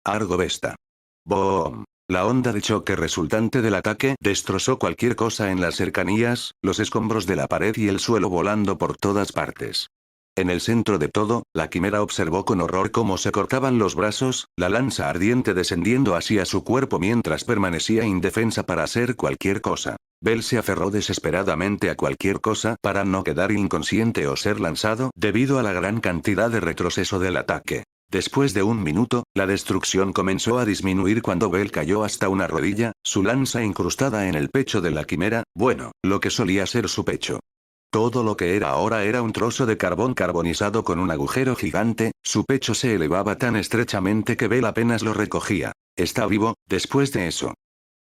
Argovesta. ¡Boom! La onda de choque resultante del ataque destrozó cualquier cosa en las cercanías, los escombros de la pared y el suelo volando por todas partes. En el centro de todo, la quimera observó con horror cómo se cortaban los brazos, la lanza ardiente descendiendo hacia su cuerpo mientras permanecía indefensa para hacer cualquier cosa. Bell se aferró desesperadamente a cualquier cosa para no quedar inconsciente o ser lanzado debido a la gran cantidad de retroceso del ataque. Después de un minuto, la destrucción comenzó a disminuir cuando Bell cayó hasta una rodilla, su lanza incrustada en el pecho de la quimera, bueno, lo que solía ser su pecho. Todo lo que era ahora era un trozo de carbón carbonizado con un agujero gigante, su pecho se elevaba tan estrechamente que Bell apenas lo recogía. ¿Está vivo, después de eso?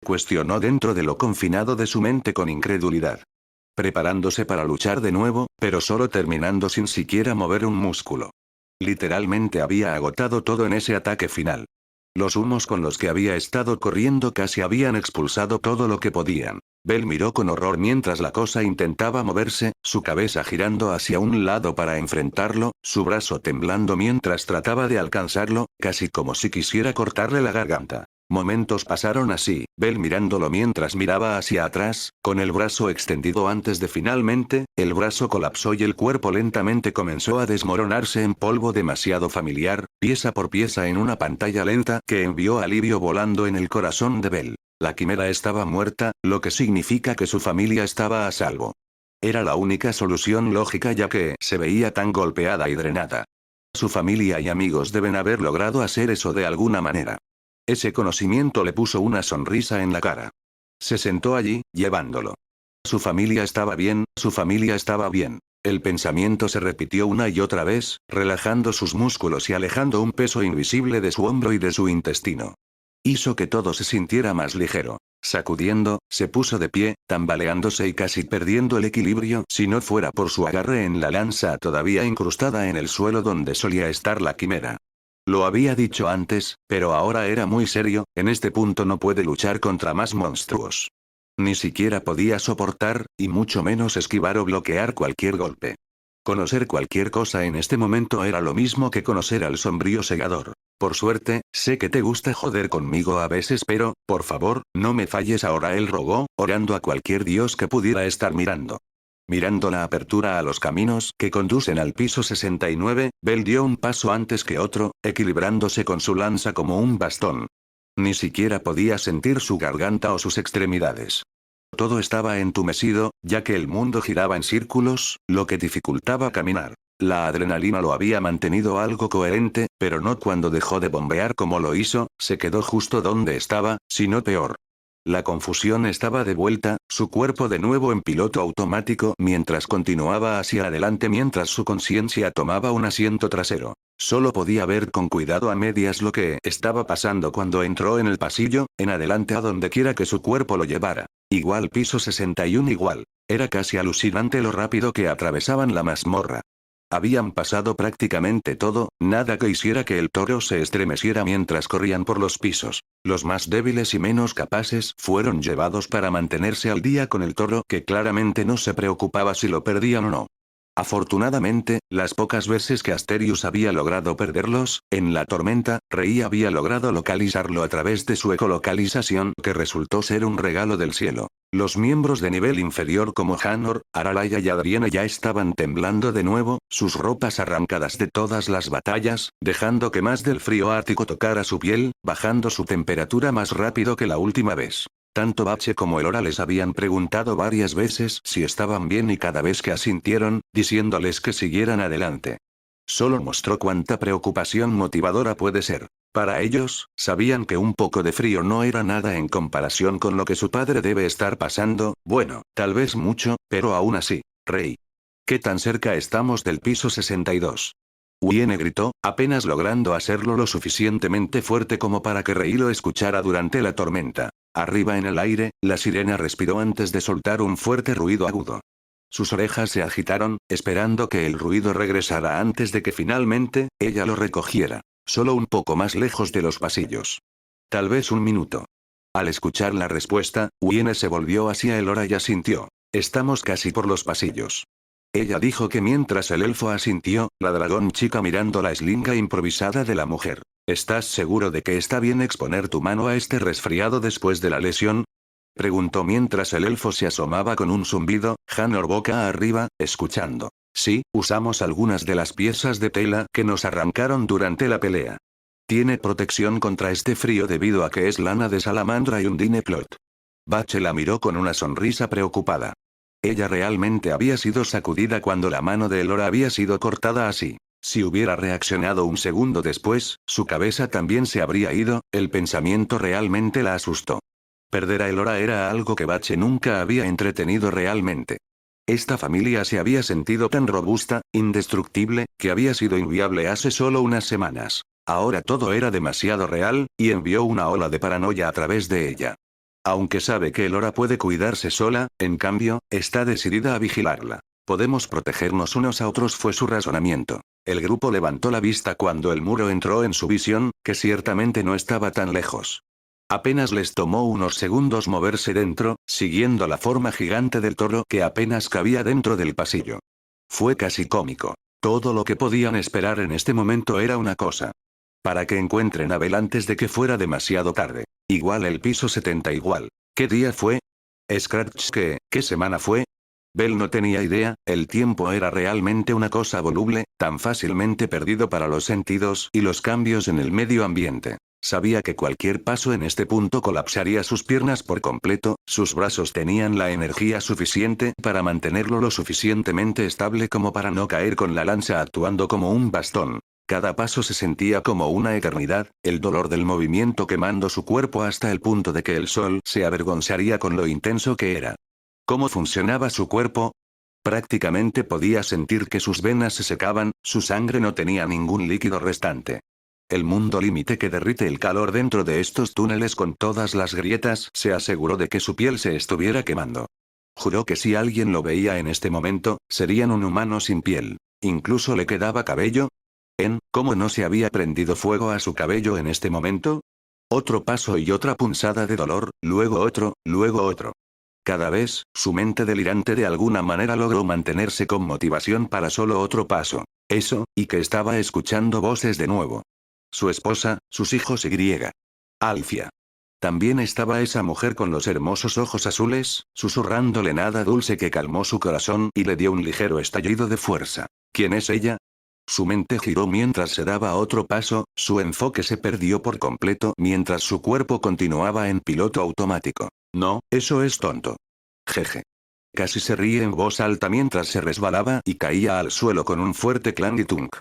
Cuestionó dentro de lo confinado de su mente con incredulidad. Preparándose para luchar de nuevo, pero solo terminando sin siquiera mover un músculo. Literalmente había agotado todo en ese ataque final. Los humos con los que había estado corriendo casi habían expulsado todo lo que podían. Bell miró con horror mientras la cosa intentaba moverse, su cabeza girando hacia un lado para enfrentarlo, su brazo temblando mientras trataba de alcanzarlo, casi como si quisiera cortarle la garganta. Momentos pasaron así, Bell mirándolo mientras miraba hacia atrás, con el brazo extendido antes de finalmente, el brazo colapsó y el cuerpo lentamente comenzó a desmoronarse en polvo demasiado familiar, pieza por pieza en una pantalla lenta que envió alivio volando en el corazón de Bell. La quimera estaba muerta, lo que significa que su familia estaba a salvo. Era la única solución lógica ya que se veía tan golpeada y drenada. Su familia y amigos deben haber logrado hacer eso de alguna manera. Ese conocimiento le puso una sonrisa en la cara. Se sentó allí, llevándolo. Su familia estaba bien, su familia estaba bien. El pensamiento se repitió una y otra vez, relajando sus músculos y alejando un peso invisible de su hombro y de su intestino. Hizo que todo se sintiera más ligero. Sacudiendo, se puso de pie, tambaleándose y casi perdiendo el equilibrio si no fuera por su agarre en la lanza todavía incrustada en el suelo donde solía estar la quimera. Lo había dicho antes, pero ahora era muy serio, en este punto no puede luchar contra más monstruos. Ni siquiera podía soportar, y mucho menos esquivar o bloquear cualquier golpe. Conocer cualquier cosa en este momento era lo mismo que conocer al sombrío segador. Por suerte, sé que te gusta joder conmigo a veces pero, por favor, no me falles ahora, él rogó, orando a cualquier dios que pudiera estar mirando. Mirando la apertura a los caminos que conducen al piso 69, Bell dio un paso antes que otro, equilibrándose con su lanza como un bastón. Ni siquiera podía sentir su garganta o sus extremidades. Todo estaba entumecido, ya que el mundo giraba en círculos, lo que dificultaba caminar. La adrenalina lo había mantenido algo coherente, pero no cuando dejó de bombear como lo hizo, se quedó justo donde estaba, sino peor. La confusión estaba de vuelta, su cuerpo de nuevo en piloto automático mientras continuaba hacia adelante mientras su conciencia tomaba un asiento trasero. Solo podía ver con cuidado a medias lo que estaba pasando cuando entró en el pasillo, en adelante a donde quiera que su cuerpo lo llevara. Igual piso 61 igual. Era casi alucinante lo rápido que atravesaban la mazmorra. Habían pasado prácticamente todo, nada que hiciera que el toro se estremeciera mientras corrían por los pisos. Los más débiles y menos capaces fueron llevados para mantenerse al día con el toro que claramente no se preocupaba si lo perdían o no. Afortunadamente, las pocas veces que Asterius había logrado perderlos, en la tormenta, Rey había logrado localizarlo a través de su ecolocalización que resultó ser un regalo del cielo. Los miembros de nivel inferior como Hanor, Aralaya y Adriana ya estaban temblando de nuevo, sus ropas arrancadas de todas las batallas, dejando que más del frío ártico tocara su piel, bajando su temperatura más rápido que la última vez. Tanto Bache como Elora les habían preguntado varias veces si estaban bien y cada vez que asintieron, diciéndoles que siguieran adelante. Solo mostró cuánta preocupación motivadora puede ser. Para ellos, sabían que un poco de frío no era nada en comparación con lo que su padre debe estar pasando, bueno, tal vez mucho, pero aún así. Rey. ¿Qué tan cerca estamos del piso 62? Uiene gritó, apenas logrando hacerlo lo suficientemente fuerte como para que Rey lo escuchara durante la tormenta. Arriba en el aire, la sirena respiró antes de soltar un fuerte ruido agudo. Sus orejas se agitaron, esperando que el ruido regresara antes de que finalmente, ella lo recogiera. Solo un poco más lejos de los pasillos. Tal vez un minuto. Al escuchar la respuesta, Uiene se volvió hacia Elora y asintió. Estamos casi por los pasillos. Ella dijo que mientras el elfo asintió, la dragón chica mirando la eslinga improvisada de la mujer. ¿Estás seguro de que está bien exponer tu mano a este resfriado después de la lesión? Preguntó mientras el elfo se asomaba con un zumbido, Hanor boca arriba, escuchando. Sí, usamos algunas de las piezas de tela que nos arrancaron durante la pelea. Tiene protección contra este frío debido a que es lana de salamandra y undine plot. Bache la miró con una sonrisa preocupada. Ella realmente había sido sacudida cuando la mano de Elora había sido cortada así. Si hubiera reaccionado un segundo después, su cabeza también se habría ido, el pensamiento realmente la asustó. Perder a Elora era algo que Bache nunca había entretenido realmente. Esta familia se había sentido tan robusta, indestructible, que había sido inviable hace solo unas semanas. Ahora todo era demasiado real, y envió una ola de paranoia a través de ella. Aunque sabe que Elora puede cuidarse sola, en cambio, está decidida a vigilarla. Podemos protegernos unos a otros fue su razonamiento. El grupo levantó la vista cuando el muro entró en su visión, que ciertamente no estaba tan lejos. Apenas les tomó unos segundos moverse dentro, siguiendo la forma gigante del toro que apenas cabía dentro del pasillo. Fue casi cómico. Todo lo que podían esperar en este momento era una cosa. Para que encuentren a Bell antes de que fuera demasiado tarde. Igual el piso 70 igual. ¿Qué día fue? Scratch ¿qué semana fue? Bell no tenía idea, el tiempo era realmente una cosa voluble, tan fácilmente perdido para los sentidos y los cambios en el medio ambiente. Sabía que cualquier paso en este punto colapsaría sus piernas por completo, sus brazos tenían la energía suficiente para mantenerlo lo suficientemente estable como para no caer con la lanza actuando como un bastón. Cada paso se sentía como una eternidad, el dolor del movimiento quemando su cuerpo hasta el punto de que el sol se avergonzaría con lo intenso que era. ¿Cómo funcionaba su cuerpo? Prácticamente podía sentir que sus venas se secaban, su sangre no tenía ningún líquido restante. El mundo límite que derrite el calor dentro de estos túneles con todas las grietas se aseguró de que su piel se estuviera quemando. Juró que si alguien lo veía en este momento, serían un humano sin piel. ¿Incluso le quedaba cabello? ¿Cómo no se había prendido fuego a su cabello en este momento? Otro paso y otra punzada de dolor, luego otro, luego otro. Cada vez, su mente delirante de alguna manera logró mantenerse con motivación para solo otro paso. Eso, y que estaba escuchando voces de nuevo. Su esposa, sus hijos y Alfia. También estaba esa mujer con los hermosos ojos azules, susurrándole nada dulce que calmó su corazón y le dio un ligero estallido de fuerza. ¿Quién es ella? Su mente giró mientras se daba otro paso, su enfoque se perdió por completo mientras su cuerpo continuaba en piloto automático. No, eso es tonto. Jeje. Casi se ríe en voz alta mientras se resbalaba y caía al suelo con un fuerte clang-tunk.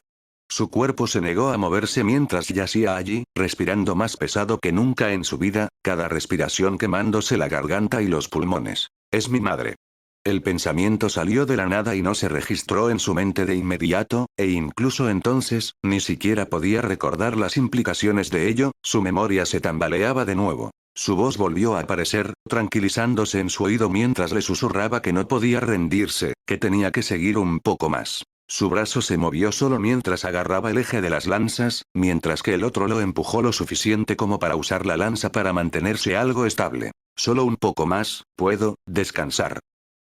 Su cuerpo se negó a moverse mientras yacía allí, respirando más pesado que nunca en su vida, cada respiración quemándose la garganta y los pulmones. Es mi madre. El pensamiento salió de la nada y no se registró en su mente de inmediato, e incluso entonces, ni siquiera podía recordar las implicaciones de ello, su memoria se tambaleaba de nuevo. Su voz volvió a aparecer, tranquilizándose en su oído mientras le susurraba que no podía rendirse, que tenía que seguir un poco más. Su brazo se movió solo mientras agarraba el eje de las lanzas, mientras que el otro lo empujó lo suficiente como para usar la lanza para mantenerse algo estable. Solo un poco más, puedo descansar.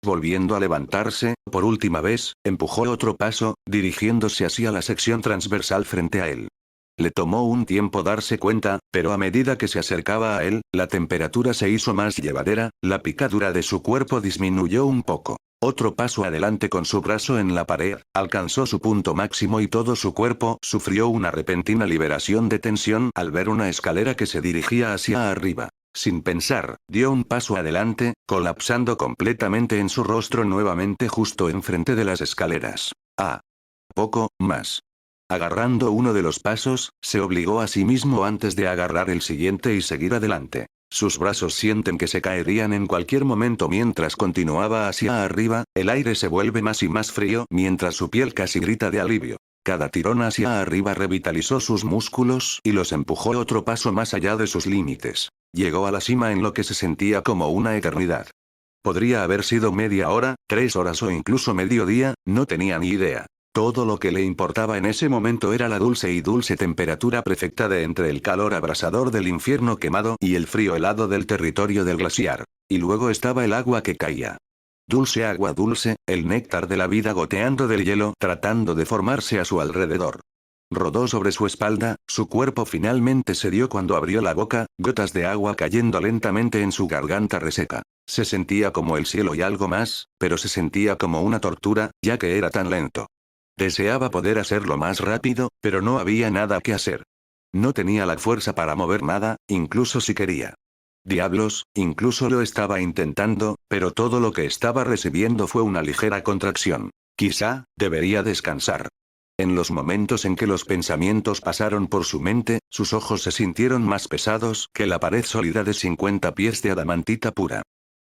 Volviendo a levantarse, por última vez, empujó otro paso, dirigiéndose hacia la sección transversal frente a él. Le tomó un tiempo darse cuenta, pero a medida que se acercaba a él, la temperatura se hizo más llevadera, la picadura de su cuerpo disminuyó un poco. Otro paso adelante con su brazo en la pared, alcanzó su punto máximo y todo su cuerpo sufrió una repentina liberación de tensión al ver una escalera que se dirigía hacia arriba. Sin pensar, dio un paso adelante, colapsando completamente en su rostro nuevamente justo enfrente de las escaleras. Poco más. Agarrando uno de los pasos, se obligó a sí mismo antes de agarrar el siguiente y seguir adelante. Sus brazos sienten que se caerían en cualquier momento mientras continuaba hacia arriba, el aire se vuelve más y más frío mientras su piel casi grita de alivio. Cada tirón hacia arriba revitalizó sus músculos y los empujó otro paso más allá de sus límites. Llegó a la cima en lo que se sentía como una eternidad. Podría haber sido media hora, 3 horas o incluso mediodía, no tenía ni idea. Todo lo que le importaba en ese momento era la dulce temperatura perfecta de entre el calor abrasador del infierno quemado y el frío helado del territorio del glaciar. Y luego estaba el agua que caía. Dulce agua dulce, el néctar de la vida goteando del hielo tratando de formarse a su alrededor. Rodó sobre su espalda, su cuerpo finalmente cedió cuando abrió la boca, gotas de agua cayendo lentamente en su garganta reseca. Se sentía como el cielo y algo más, pero se sentía como una tortura, ya que era tan lento. Deseaba poder hacerlo más rápido, pero no había nada que hacer. No tenía la fuerza para mover nada, incluso si quería. Diablos, incluso lo estaba intentando, pero todo lo que estaba recibiendo fue una ligera contracción. Quizá, debería descansar. En los momentos en que los pensamientos pasaron por su mente, sus ojos se sintieron más pesados que la pared sólida de 50 pies de adamantita pura.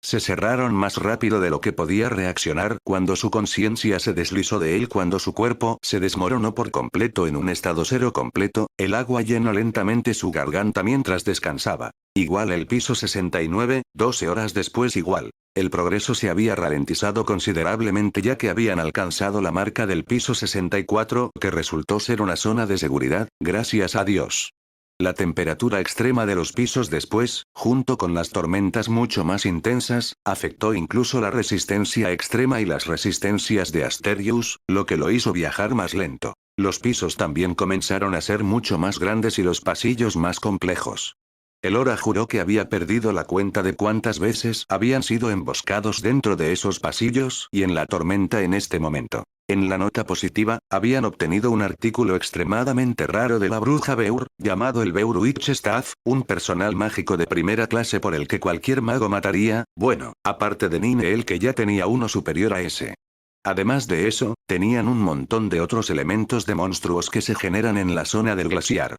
Se cerraron más rápido de lo que podía reaccionar cuando su conciencia se deslizó de él, cuando su cuerpo se desmoronó por completo en un estado cero completo, el agua llenó lentamente su garganta mientras descansaba. Igual el piso 69, 12 horas después igual. El progreso se había ralentizado considerablemente ya que habían alcanzado la marca del piso 64, que resultó ser una zona de seguridad, gracias a Dios. La temperatura extrema de los pisos después, junto con las tormentas mucho más intensas, afectó incluso la resistencia extrema y las resistencias de Asterius, lo que lo hizo viajar más lento. Los pisos también comenzaron a ser mucho más grandes y los pasillos más complejos. Elora juró que había perdido la cuenta de cuántas veces habían sido emboscados dentro de esos pasillos y en la tormenta en este momento. En la nota positiva, habían obtenido un artículo extremadamente raro de la bruja Beur, llamado el Beur Witch Staff, un personal mágico de primera clase por el que cualquier mago mataría, bueno, aparte de Nineel, que ya tenía uno superior a ese. Además de eso, tenían un montón de otros elementos de monstruos que se generan en la zona del glaciar.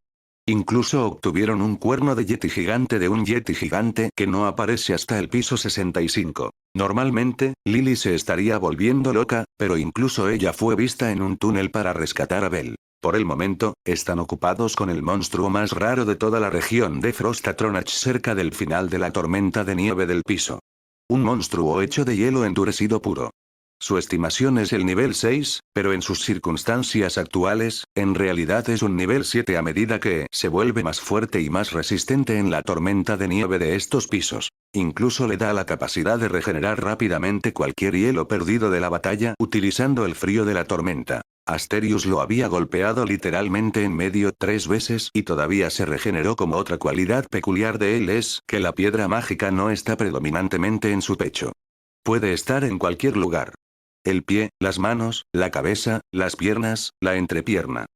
Incluso obtuvieron un cuerno de yeti gigante de un yeti gigante que no aparece hasta el piso 65. Normalmente, Lily se estaría volviendo loca, pero incluso ella fue vista en un túnel para rescatar a Belle. Por el momento, están ocupados con el monstruo más raro de toda la región de Frostatronach cerca del final de la tormenta de nieve del piso. Un monstruo hecho de hielo endurecido puro. Su estimación es el nivel 6, pero en sus circunstancias actuales, en realidad es un nivel 7 a medida que se vuelve más fuerte y más resistente en la tormenta de nieve de estos pisos. Incluso le da la capacidad de regenerar rápidamente cualquier hielo perdido de la batalla utilizando el frío de la tormenta. Asterius lo había golpeado literalmente en medio 3 veces y todavía se regeneró. Como otra cualidad peculiar de él es que la piedra mágica no está predominantemente en su pecho. Puede estar en cualquier lugar. El pie, las manos, la cabeza, las piernas, la entrepierna.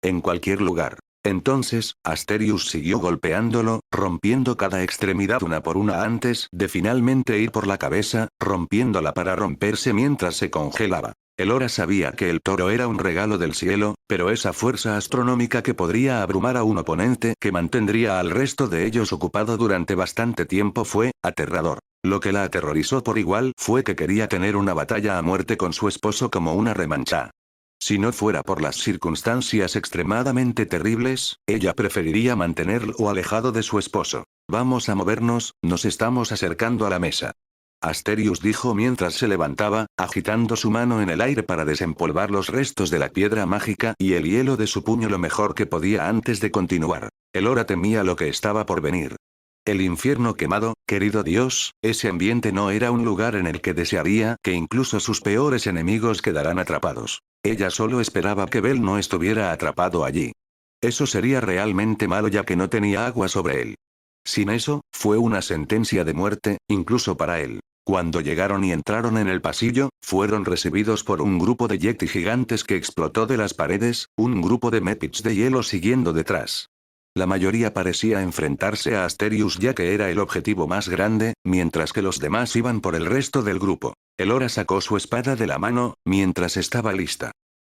En cualquier lugar. Entonces, Asterius siguió golpeándolo, rompiendo cada extremidad una por una antes de finalmente ir por la cabeza, rompiéndola para romperse mientras se congelaba. Elora sabía que el toro era un regalo del cielo, pero esa fuerza astronómica que podría abrumar a un oponente que mantendría al resto de ellos ocupado durante bastante tiempo fue aterrador. Lo que la aterrorizó por igual fue que quería tener una batalla a muerte con su esposo como una revancha. Si no fuera por las circunstancias extremadamente terribles, ella preferiría mantenerlo alejado de su esposo. Vamos a movernos, nos estamos acercando a la mesa. Asterius dijo mientras se levantaba, agitando su mano en el aire para desempolvar los restos de la piedra mágica y el hielo de su puño lo mejor que podía antes de continuar. Elora temía lo que estaba por venir. El infierno quemado, querido Dios, ese ambiente no era un lugar en el que desearía que incluso sus peores enemigos quedaran atrapados. Ella solo esperaba que Belle no estuviera atrapado allí. Eso sería realmente malo ya que no tenía agua sobre él. Sin eso, fue una sentencia de muerte, incluso para él. Cuando llegaron y entraron en el pasillo, fueron recibidos por un grupo de yeti gigantes que explotó de las paredes, un grupo de mepics de hielo siguiendo detrás. La mayoría parecía enfrentarse a Asterius ya que era el objetivo más grande, mientras que los demás iban por el resto del grupo. Elora sacó su espada de la mano, mientras estaba lista.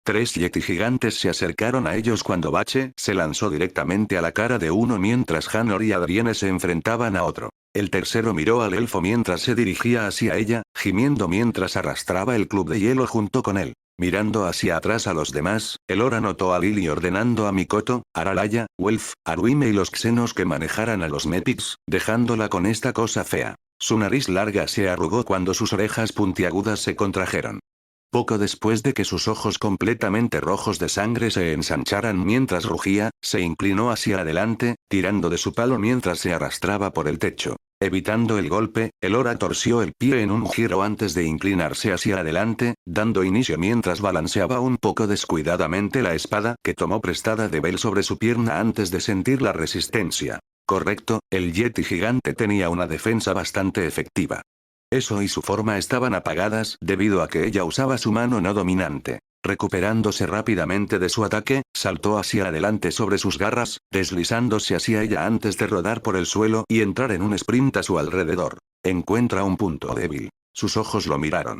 3 yeti gigantes se acercaron a ellos cuando Bache se lanzó directamente a la cara de uno mientras Hanor y Adrienne se enfrentaban a otro. El tercero miró al elfo mientras se dirigía hacia ella, gimiendo mientras arrastraba el club de hielo junto con él. Mirando hacia atrás a los demás, Elora notó a Lily ordenando a Mikoto, Aralaya, Welf, Aruime y los xenos que manejaran a los mepics, dejándola con esta cosa fea. Su nariz larga se arrugó cuando sus orejas puntiagudas se contrajeron. Poco después de que sus ojos completamente rojos de sangre se ensancharan mientras rugía, se inclinó hacia adelante, tirando de su palo mientras se arrastraba por el techo. Evitando el golpe, Elora torció el pie en un giro antes de inclinarse hacia adelante, dando inicio mientras balanceaba un poco descuidadamente la espada que tomó prestada de Bell sobre su pierna antes de sentir la resistencia. Correcto, el yeti gigante tenía una defensa bastante efectiva. Eso y su forma estaban apagadas debido a que ella usaba su mano no dominante. Recuperándose rápidamente de su ataque, saltó hacia adelante sobre sus garras, deslizándose hacia ella antes de rodar por el suelo y entrar en un sprint a su alrededor. Encuentra un punto débil. Sus ojos lo miraron.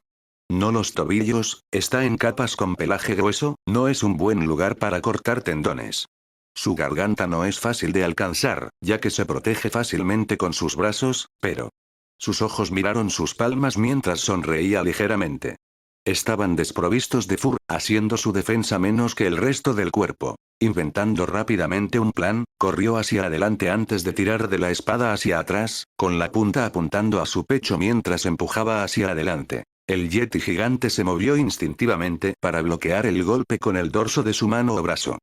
No los tobillos, está en capas con pelaje grueso, no es un buen lugar para cortar tendones. Su garganta no es fácil de alcanzar, ya que se protege fácilmente con sus brazos, pero... Sus ojos miraron sus palmas mientras sonreía ligeramente. Estaban desprovistos de fur, haciendo su defensa menos que el resto del cuerpo. Inventando rápidamente un plan, corrió hacia adelante antes de tirar de la espada hacia atrás, con la punta apuntando a su pecho mientras empujaba hacia adelante. El yeti gigante se movió instintivamente para bloquear el golpe con el dorso de su mano o brazo.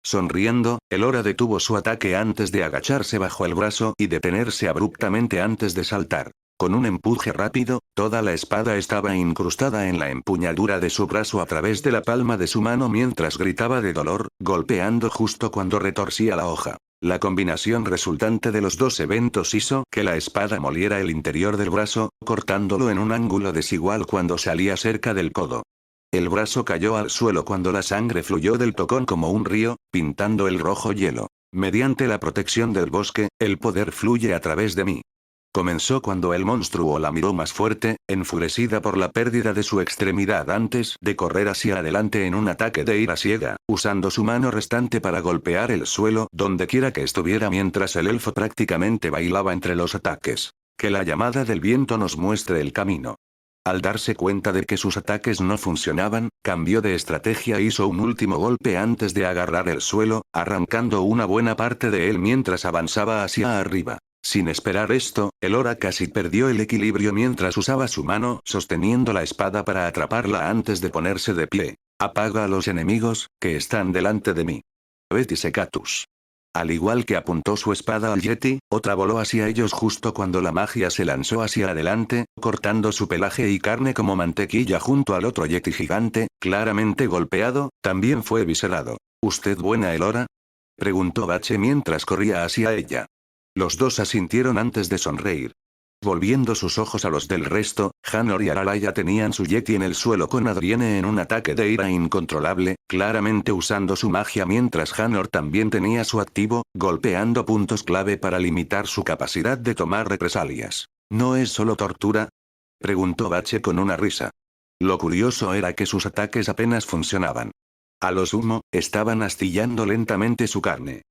Sonriendo, Elora detuvo su ataque antes de agacharse bajo el brazo y detenerse abruptamente antes de saltar. Con un empuje rápido, toda la espada estaba incrustada en la empuñadura de su brazo a través de la palma de su mano mientras gritaba de dolor, golpeando justo cuando retorcía la hoja. La combinación resultante de los dos eventos hizo que la espada moliera el interior del brazo, cortándolo en un ángulo desigual cuando salía cerca del codo. El brazo cayó al suelo cuando la sangre fluyó del tocón como un río, pintando el rojo hielo. Mediante la protección del bosque, el poder fluye a través de mí. Comenzó cuando el monstruo la miró más fuerte, enfurecida por la pérdida de su extremidad antes de correr hacia adelante en un ataque de ira ciega, usando su mano restante para golpear el suelo dondequiera que estuviera mientras el elfo prácticamente bailaba entre los ataques. Que la llamada del viento nos muestre el camino. Al darse cuenta de que sus ataques no funcionaban, cambió de estrategia e hizo un último golpe antes de agarrar el suelo, arrancando una buena parte de él mientras avanzaba hacia arriba. Sin esperar esto, Elora casi perdió el equilibrio mientras usaba su mano sosteniendo la espada para atraparla antes de ponerse de pie. Apaga a los enemigos, que están delante de mí. Betty Secatus. Al igual que apuntó su espada al yeti, otra voló hacia ellos justo cuando la magia se lanzó hacia adelante, cortando su pelaje y carne como mantequilla junto al otro yeti gigante, claramente golpeado, también fue viscerado. ¿Usted buena Elora? Preguntó Bache mientras corría hacia ella. Los dos asintieron antes de sonreír. Volviendo sus ojos a los del resto, Hanor y Aralaya tenían su yeti en el suelo con Adrienne en un ataque de ira incontrolable, claramente usando su magia mientras Hanor también tenía su activo, golpeando puntos clave para limitar su capacidad de tomar represalias. ¿No es solo tortura? Preguntó Bache con una risa. Lo curioso era que sus ataques apenas funcionaban. A lo sumo, estaban astillando lentamente su carne.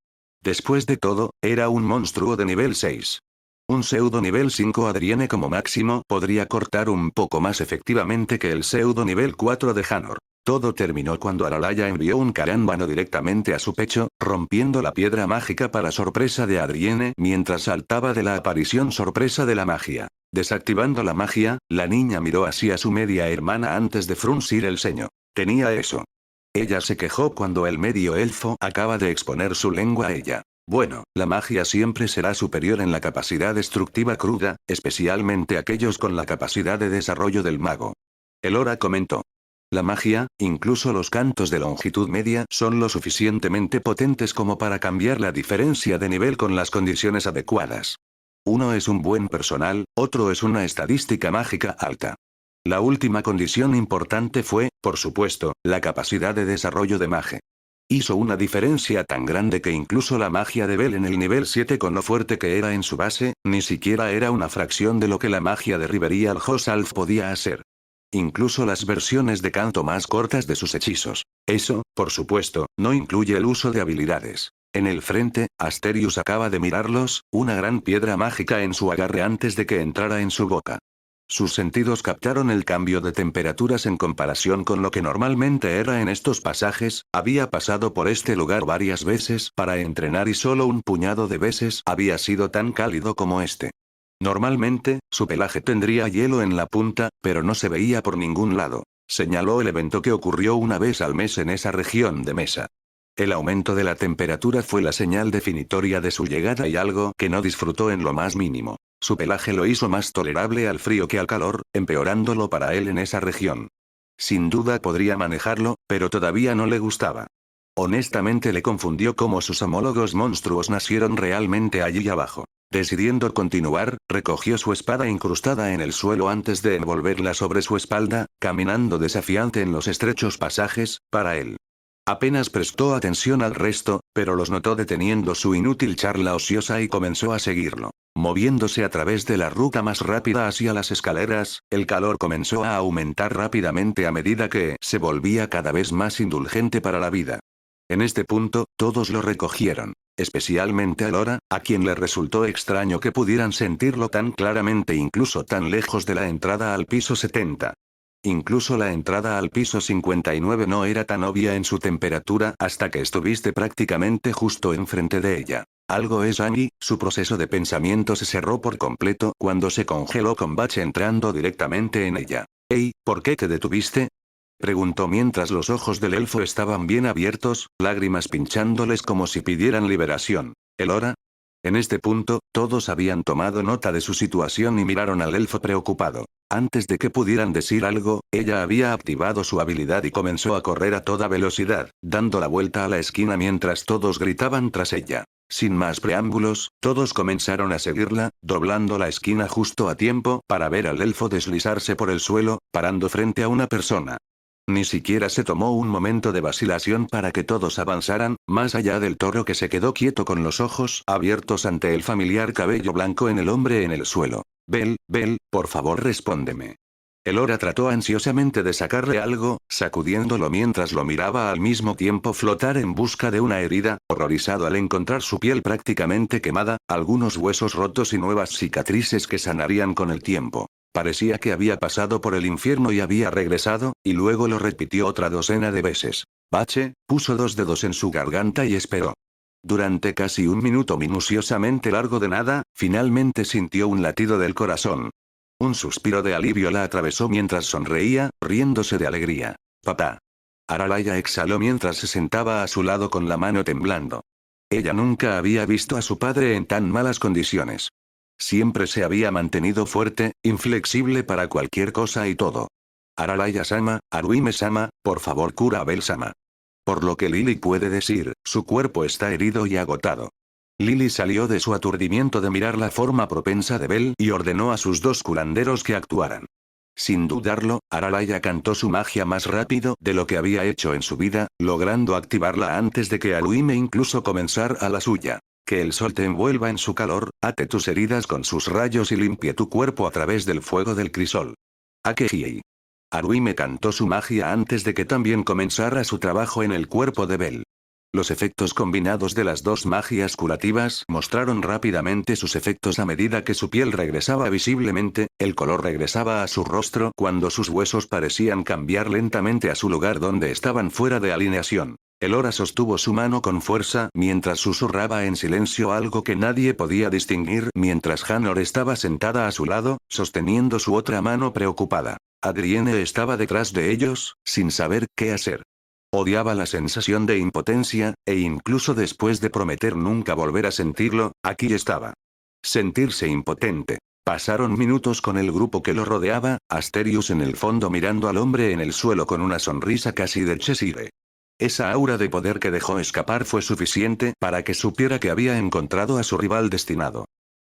Después de todo, era un monstruo de nivel 6. Un pseudo nivel 5 Adrienne como máximo podría cortar un poco más efectivamente que el pseudo nivel 4 de Hanor. Todo terminó cuando Aralaya envió un carámbano directamente a su pecho, rompiendo la piedra mágica para sorpresa de Adrienne mientras saltaba de la aparición sorpresa de la magia. Desactivando la magia, la niña miró hacia su media hermana antes de fruncir el ceño. Tenía eso. Ella se quejó cuando el medio elfo acaba de exponer su lengua a ella. Bueno, la magia siempre será superior en la capacidad destructiva cruda, especialmente aquellos con la capacidad de desarrollo del mago. Elora comentó. La magia, incluso los cantos de longitud media, son lo suficientemente potentes como para cambiar la diferencia de nivel con las condiciones adecuadas. Uno es un buen personal, otro es una estadística mágica alta. La última condición importante fue, por supuesto, la capacidad de desarrollo de magia. Hizo una diferencia tan grande que incluso la magia de Bell en el nivel 7 con lo fuerte que era en su base, ni siquiera era una fracción de lo que la magia de Riverial Hosalf podía hacer. Incluso las versiones de canto más cortas de sus hechizos. Eso, por supuesto, no incluye el uso de habilidades. En el frente, Asterius acaba de mirarlos, una gran piedra mágica en su agarre antes de que entrara en su boca. Sus sentidos captaron el cambio de temperaturas en comparación con lo que normalmente era en estos pasajes, había pasado por este lugar varias veces para entrenar y solo un puñado de veces había sido tan cálido como este. Normalmente, su pelaje tendría hielo en la punta, pero no se veía por ningún lado. Señaló el evento que ocurrió una vez al mes en esa región de Mesa. El aumento de la temperatura fue la señal definitoria de su llegada y algo que no disfrutó en lo más mínimo. Su pelaje lo hizo más tolerable al frío que al calor, empeorándolo para él en esa región. Sin duda podría manejarlo, pero todavía no le gustaba. Honestamente le confundió cómo sus homólogos monstruos nacieron realmente allí abajo. Decidiendo continuar, recogió su espada incrustada en el suelo antes de envolverla sobre su espalda, caminando desafiante en los estrechos pasajes, para él. Apenas prestó atención al resto, pero los notó deteniendo su inútil charla ociosa y comenzó a seguirlo. Moviéndose a través de la ruta más rápida hacia las escaleras, el calor comenzó a aumentar rápidamente a medida que se volvía cada vez más indulgente para la vida. En este punto, todos lo recogieron, especialmente Alora, a quien le resultó extraño que pudieran sentirlo tan claramente incluso tan lejos de la entrada al piso 70. Incluso la entrada al piso 59 no era tan obvia en su temperatura hasta que estuviste prácticamente justo enfrente de ella. Algo es Angie, su proceso de pensamiento se cerró por completo cuando se congeló con Bach entrando directamente en ella. «Hey, ¿por qué te detuviste?», preguntó mientras los ojos del elfo estaban bien abiertos, lágrimas pinchándoles como si pidieran liberación. «¿Elora?». En este punto, todos habían tomado nota de su situación y miraron al elfo preocupado. Antes de que pudieran decir algo, ella había activado su habilidad y comenzó a correr a toda velocidad, dando la vuelta a la esquina mientras todos gritaban tras ella. Sin más preámbulos, todos comenzaron a seguirla, doblando la esquina justo a tiempo para ver al elfo deslizarse por el suelo, parando frente a una persona. Ni siquiera se tomó un momento de vacilación para que todos avanzaran, más allá del toro que se quedó quieto con los ojos abiertos ante el familiar cabello blanco en el hombre en el suelo. «Bell, por favor respóndeme». Elora trató ansiosamente de sacarle algo, sacudiéndolo mientras lo miraba al mismo tiempo flotar en busca de una herida, horrorizado al encontrar su piel prácticamente quemada, algunos huesos rotos y nuevas cicatrices que sanarían con el tiempo. Parecía que había pasado por el infierno y había regresado, y luego lo repitió otra docena de veces. Bache puso 2 dedos en su garganta y esperó. Durante casi un minuto minuciosamente largo de nada, finalmente sintió un latido del corazón. Un suspiro de alivio la atravesó mientras sonreía, riéndose de alegría. «Papá». Aralaya exhaló mientras se sentaba a su lado con la mano temblando. Ella nunca había visto a su padre en tan malas condiciones. Siempre se había mantenido fuerte, inflexible para cualquier cosa y todo. «Aralaya-sama, Aruime-sama, por favor cura a Bell-sama». Por lo que Lily puede decir, su cuerpo está herido y agotado. Lily salió de su aturdimiento de mirar la forma propensa de Bell y ordenó a sus 2 curanderos que actuaran. Sin dudarlo, Aralaya cantó su magia más rápido de lo que había hecho en su vida, logrando activarla antes de que Aruime incluso comenzara la suya. «Que el sol te envuelva en su calor, ate tus heridas con sus rayos y limpie tu cuerpo a través del fuego del crisol». Akehiei. Aruime cantó su magia antes de que también comenzara su trabajo en el cuerpo de Bell. Los efectos combinados de las 2 magias curativas mostraron rápidamente sus efectos a medida que su piel regresaba visiblemente, el color regresaba a su rostro cuando sus huesos parecían cambiar lentamente a su lugar donde estaban fuera de alineación. Elora sostuvo su mano con fuerza mientras susurraba en silencio algo que nadie podía distinguir mientras Hanor estaba sentada a su lado, sosteniendo su otra mano preocupada. Adrienne estaba detrás de ellos, sin saber qué hacer. Odiaba la sensación de impotencia, e incluso después de prometer nunca volver a sentirlo, aquí estaba. Sentirse impotente. Pasaron minutos con el grupo que lo rodeaba, Asterius en el fondo mirando al hombre en el suelo con una sonrisa casi de Cheshire. Esa aura de poder que dejó escapar fue suficiente para que supiera que había encontrado a su rival destinado.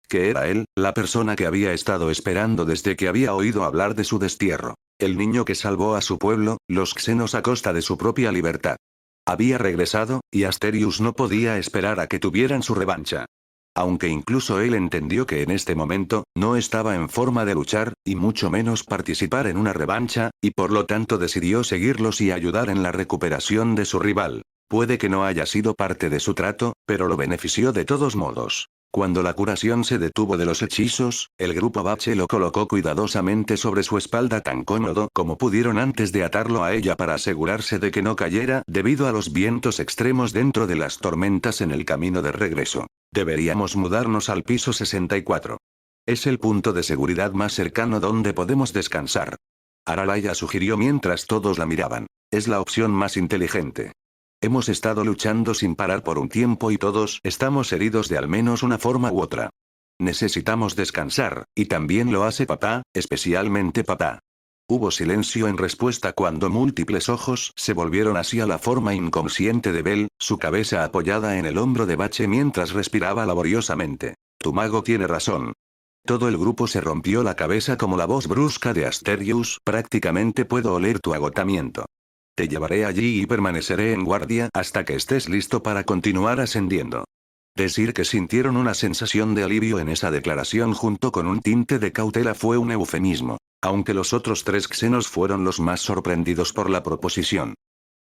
Que era él, la persona que había estado esperando desde que había oído hablar de su destierro. El niño que salvó a su pueblo, los xenos a costa de su propia libertad. Había regresado, y Asterius no podía esperar a que tuvieran su revancha. Aunque incluso él entendió que en este momento, no estaba en forma de luchar, y mucho menos participar en una revancha, y por lo tanto decidió seguirlos y ayudar en la recuperación de su rival. Puede que no haya sido parte de su trato, pero lo benefició de todos modos. Cuando la curación se detuvo de los hechizos, el grupo Bache lo colocó cuidadosamente sobre su espalda tan cómodo como pudieron antes de atarlo a ella para asegurarse de que no cayera debido a los vientos extremos dentro de las tormentas en el camino de regreso. Deberíamos mudarnos al piso 64. Es el punto de seguridad más cercano donde podemos descansar. Aralaya sugirió mientras todos la miraban. Es la opción más inteligente. Hemos estado luchando sin parar por un tiempo y todos estamos heridos de al menos una forma u otra. Necesitamos descansar, y también lo hace papá, especialmente papá. Hubo silencio en respuesta cuando múltiples ojos se volvieron hacia la forma inconsciente de Bell, su cabeza apoyada en el hombro de Bache mientras respiraba laboriosamente. Tu mago tiene razón. Todo el grupo se rompió la cabeza como la voz brusca de Asterius, prácticamente puedo oler tu agotamiento. Te llevaré allí y permaneceré en guardia hasta que estés listo para continuar ascendiendo. Decir que sintieron una sensación de alivio en esa declaración junto con un tinte de cautela fue un eufemismo. Aunque los otros 3 xenos fueron los más sorprendidos por la proposición.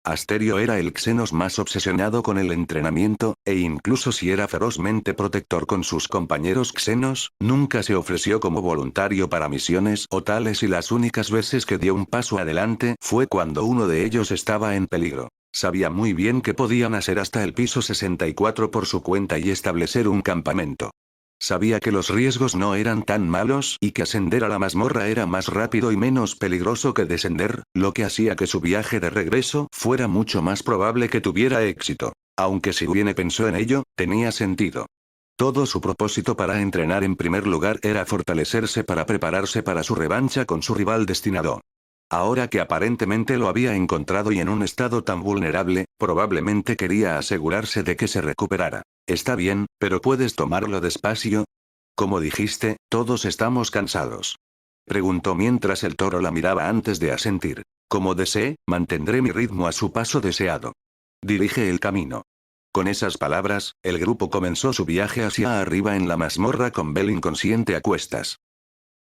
Asterio era el xenos más obsesionado con el entrenamiento, e incluso si era ferozmente protector con sus compañeros xenos, nunca se ofreció como voluntario para misiones o tales y las únicas veces que dio un paso adelante fue cuando uno de ellos estaba en peligro. Sabía muy bien que podían hacer hasta el piso 64 por su cuenta y establecer un campamento. Sabía que los riesgos no eran tan malos y que ascender a la mazmorra era más rápido y menos peligroso que descender, lo que hacía que su viaje de regreso fuera mucho más probable que tuviera éxito. Aunque si bien pensó en ello, tenía sentido. Todo su propósito para entrenar en primer lugar era fortalecerse para prepararse para su revancha con su rival destinado. Ahora que aparentemente lo había encontrado y en un estado tan vulnerable, probablemente quería asegurarse de que se recuperara. Está bien, pero ¿puedes tomarlo despacio? Como dijiste, todos estamos cansados. Preguntó mientras el toro la miraba antes de asentir. Como desee, mantendré mi ritmo a su paso deseado. Dirige el camino. Con esas palabras, el grupo comenzó su viaje hacia arriba en la mazmorra con Bell inconsciente a cuestas.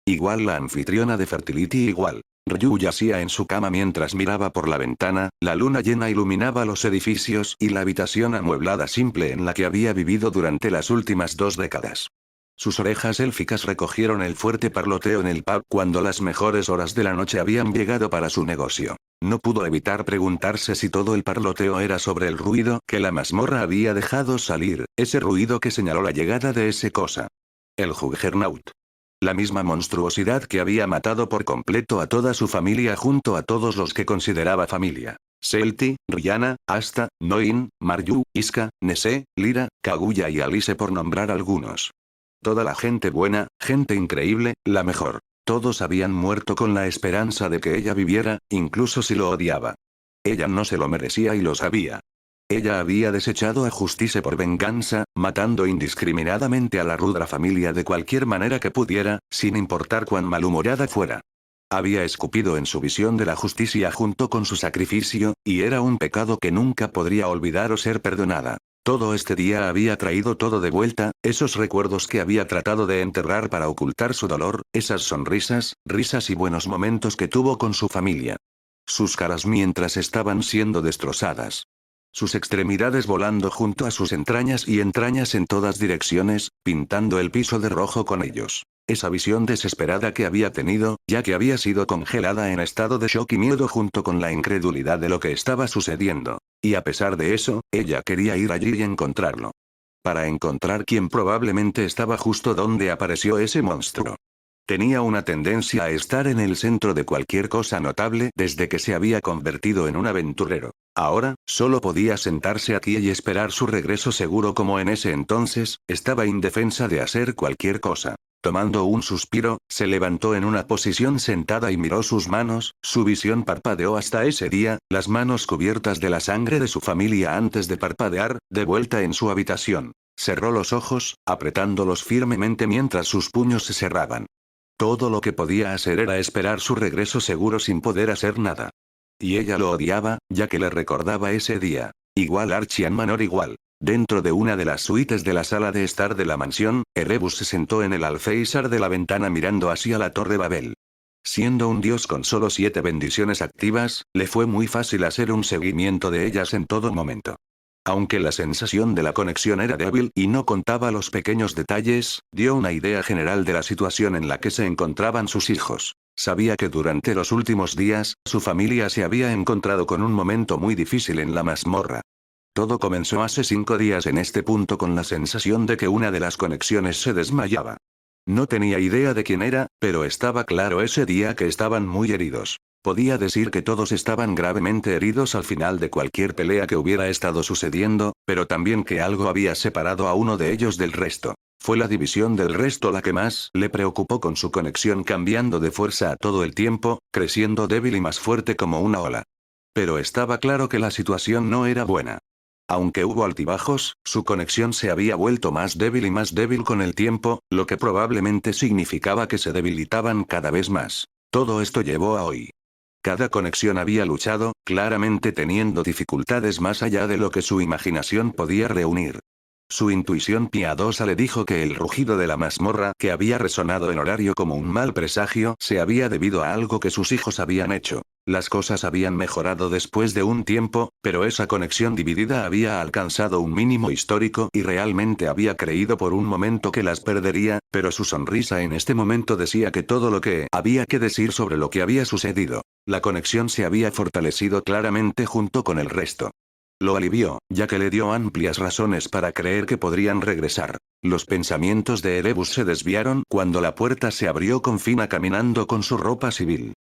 Igual la anfitriona de Fertility igual. Ryu yacía en su cama mientras miraba por la ventana, la luna llena iluminaba los edificios y la habitación amueblada simple en la que había vivido durante las últimas 2 décadas. Sus orejas élficas recogieron el fuerte parloteo en el pub cuando las mejores horas de la noche habían llegado para su negocio. No pudo evitar preguntarse si todo el parloteo era sobre el ruido que la mazmorra había dejado salir, ese ruido que señaló la llegada de ese cosa. El Juggernaut. La misma monstruosidad que había matado por completo a toda su familia junto a todos los que consideraba familia. Selty, Rihanna, Asta, Noin, Maryu, Iska, Nese, Lyra, Kaguya y Alice por nombrar algunos. Toda la gente buena, gente increíble, la mejor. Todos habían muerto con la esperanza de que ella viviera, incluso si lo odiaba. Ella no se lo merecía y lo sabía. Ella había desechado a Justice por venganza, matando indiscriminadamente a la rudra familia de cualquier manera que pudiera, sin importar cuán malhumorada fuera. Había escupido en su visión de la justicia junto con su sacrificio, y era un pecado que nunca podría olvidar o ser perdonada. Todo este día había traído todo de vuelta, esos recuerdos que había tratado de enterrar para ocultar su dolor, esas sonrisas, risas y buenos momentos que tuvo con su familia. Sus caras mientras estaban siendo destrozadas. Sus extremidades volando junto a sus entrañas y entrañas en todas direcciones, pintando el piso de rojo con ellos. Esa visión desesperada que había tenido, ya que había sido congelada en estado de shock y miedo junto con la incredulidad de lo que estaba sucediendo. Y a pesar de eso, ella quería ir allí y encontrarlo. Para encontrar quien probablemente estaba justo donde apareció ese monstruo. Tenía una tendencia a estar en el centro de cualquier cosa notable desde que se había convertido en un aventurero. Ahora, solo podía sentarse aquí y esperar su regreso seguro como en ese entonces, estaba indefensa de hacer cualquier cosa. Tomando un suspiro, se levantó en una posición sentada y miró sus manos, su visión parpadeó hasta ese día, las manos cubiertas de la sangre de su familia antes de parpadear, de vuelta en su habitación. Cerró los ojos, apretándolos firmemente mientras sus puños se cerraban. Todo lo que podía hacer era esperar su regreso seguro sin poder hacer nada. Y ella lo odiaba, ya que le recordaba ese día. Igual Archian Manor igual. Dentro de una de las suites de la sala de estar de la mansión, Erebus se sentó en el alféizar de la ventana mirando hacia la Torre Babel. Siendo un dios con solo 7 bendiciones activas, le fue muy fácil hacer un seguimiento de ellas en todo momento. Aunque la sensación de la conexión era débil y no contaba los pequeños detalles, dio una idea general de la situación en la que se encontraban sus hijos. Sabía que durante los últimos días, su familia se había encontrado con un momento muy difícil en la mazmorra. Todo comenzó hace 5 días en este punto con la sensación de que una de las conexiones se desmayaba. No tenía idea de quién era, pero estaba claro ese día que estaban muy heridos. Podía decir que todos estaban gravemente heridos al final de cualquier pelea que hubiera estado sucediendo, pero también que algo había separado a uno de ellos del resto. Fue la división del resto la que más le preocupó, con su conexión cambiando de fuerza a todo el tiempo, creciendo débil y más fuerte como una ola. Pero estaba claro que la situación no era buena. Aunque hubo altibajos, su conexión se había vuelto más débil y más débil con el tiempo, lo que probablemente significaba que se debilitaban cada vez más. Todo esto llevó a hoy. Cada conexión había luchado, claramente teniendo dificultades más allá de lo que su imaginación podía reunir. Su intuición piadosa le dijo que el rugido de la mazmorra, que había resonado en horario como un mal presagio, se había debido a algo que sus hijos habían hecho. Las cosas habían mejorado después de un tiempo, pero esa conexión dividida había alcanzado un mínimo histórico y realmente había creído por un momento que las perdería, pero su sonrisa en este momento decía que todo lo que había que decir sobre lo que había sucedido. La conexión se había fortalecido claramente junto con el resto. Lo alivió, ya que le dio amplias razones para creer que podrían regresar. Los pensamientos de Erebus se desviaron cuando la puerta se abrió con Fina caminando con su ropa civil.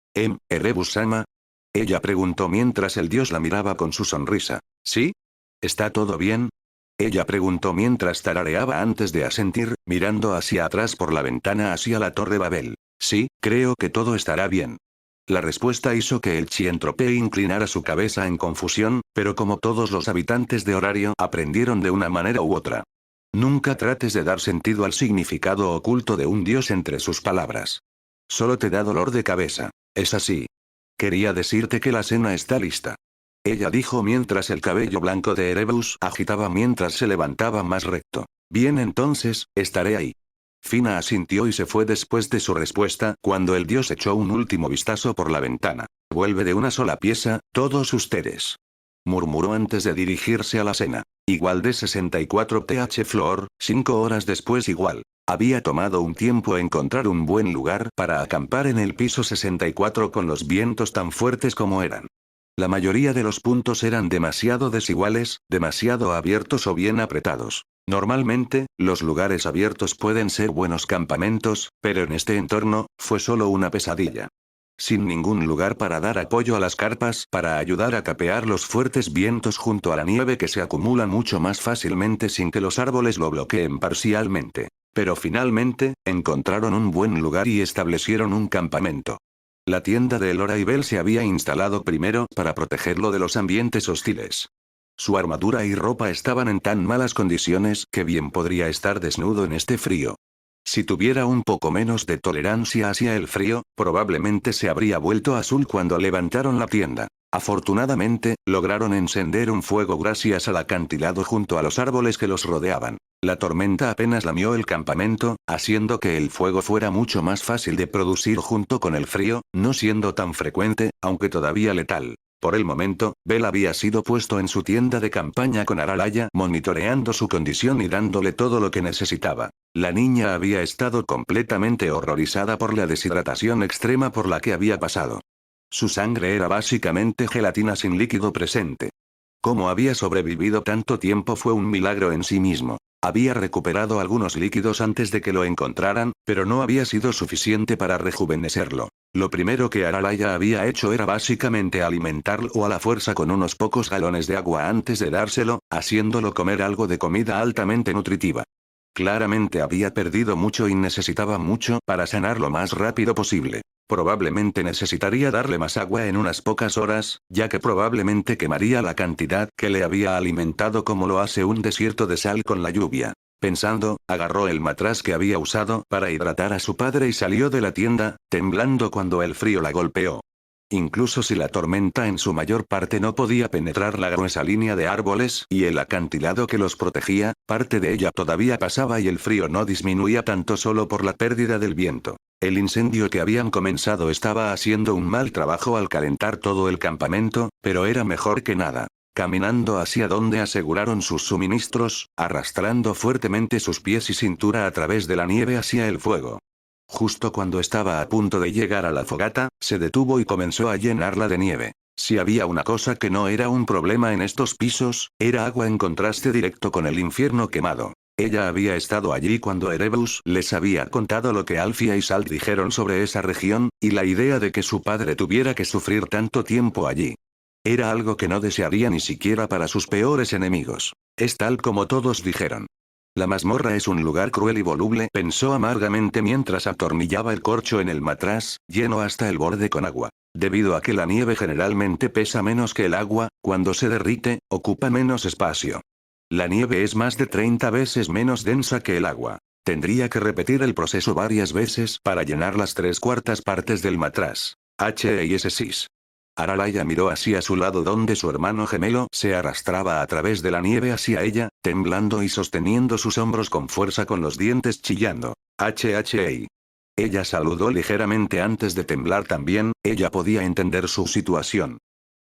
Erebus-sama. Ella preguntó mientras el dios la miraba con su sonrisa. ¿Sí? ¿Está todo bien? Ella preguntó mientras tarareaba antes de asentir, mirando hacia atrás por la ventana hacia la Torre Babel. Sí, creo que todo estará bien. La respuesta hizo que el Chientrope inclinara su cabeza en confusión, pero como todos los habitantes de Horario aprendieron de una manera u otra. Nunca trates de dar sentido al significado oculto de un dios entre sus palabras. Solo te da dolor de cabeza. Es así. Quería decirte que la cena está lista. Ella dijo mientras el cabello blanco de Erebus agitaba mientras se levantaba más recto. Bien, entonces, estaré ahí. Fina asintió y se fue después de su respuesta, cuando el dios echó un último vistazo por la ventana. Vuelve de una sola pieza, todos ustedes. Murmuró antes de dirigirse a la cena. Igual de 64 th Flor, 5 horas después igual. Había tomado un tiempo encontrar un buen lugar para acampar en el piso 64 con los vientos tan fuertes como eran. La mayoría de los puntos eran demasiado desiguales, demasiado abiertos o bien apretados. Normalmente, los lugares abiertos pueden ser buenos campamentos, pero en este entorno, fue solo una pesadilla. Sin ningún lugar para dar apoyo a las carpas para ayudar a capear los fuertes vientos junto a la nieve que se acumula mucho más fácilmente sin que los árboles lo bloqueen parcialmente. Pero finalmente, encontraron un buen lugar y establecieron un campamento. La tienda de Elora y Bell se había instalado primero para protegerlo de los ambientes hostiles. Su armadura y ropa estaban en tan malas condiciones que bien podría estar desnudo en este frío. Si tuviera un poco menos de tolerancia hacia el frío, probablemente se habría vuelto azul cuando levantaron la tienda. Afortunadamente, lograron encender un fuego gracias al acantilado junto a los árboles que los rodeaban. La tormenta apenas lamió el campamento, haciendo que el fuego fuera mucho más fácil de producir junto con el frío, no siendo tan frecuente, aunque todavía letal. Por el momento, Bell había sido puesto en su tienda de campaña con Aralaya monitoreando su condición y dándole todo lo que necesitaba. La niña había estado completamente horrorizada por la deshidratación extrema por la que había pasado. Su sangre era básicamente gelatina sin líquido presente. Cómo había sobrevivido tanto tiempo fue un milagro en sí mismo. Había recuperado algunos líquidos antes de que lo encontraran, pero no había sido suficiente para rejuvenecerlo. Lo primero que Aralaya había hecho era básicamente alimentarlo a la fuerza con unos pocos galones de agua antes de dárselo, haciéndolo comer algo de comida altamente nutritiva. Claramente había perdido mucho y necesitaba mucho para sanar lo más rápido posible. Probablemente necesitaría darle más agua en unas pocas horas, ya que probablemente quemaría la cantidad que le había alimentado como lo hace un desierto de sal con la lluvia. Pensando, agarró el matraz que había usado para hidratar a su padre y salió de la tienda, temblando cuando el frío la golpeó. Incluso si la tormenta en su mayor parte no podía penetrar la gruesa línea de árboles y el acantilado que los protegía, parte de ella todavía pasaba y el frío no disminuía tanto solo por la pérdida del viento. El incendio que habían comenzado estaba haciendo un mal trabajo al calentar todo el campamento, pero era mejor que nada. Caminando hacia donde aseguraron sus suministros, arrastrando fuertemente sus pies y cintura a través de la nieve hacia el fuego. Justo cuando estaba a punto de llegar a la fogata, se detuvo y comenzó a llenarla de nieve. Si había una cosa que no era un problema en estos pisos, era agua en contraste directo con el infierno quemado. Ella había estado allí cuando Erebus les había contado lo que Alfia y Salt dijeron sobre esa región, y la idea de que su padre tuviera que sufrir tanto tiempo allí. Era algo que no desearía ni siquiera para sus peores enemigos. Es tal como todos dijeron. La mazmorra es un lugar cruel y voluble, pensó amargamente mientras atornillaba el corcho en el matraz, lleno hasta el borde con agua. Debido a que la nieve generalmente pesa menos que el agua, cuando se derrite, ocupa menos espacio. La nieve es más de 30 veces menos densa que el agua. Tendría que repetir el proceso varias veces para llenar las 3/4 partes del matraz. H.I.S. Aralaya miró hacia su lado donde su hermano gemelo se arrastraba a través de la nieve hacia ella, temblando y sosteniendo sus hombros con fuerza con los dientes chillando. HHI. Ella saludó ligeramente antes de temblar también, ella podía entender su situación.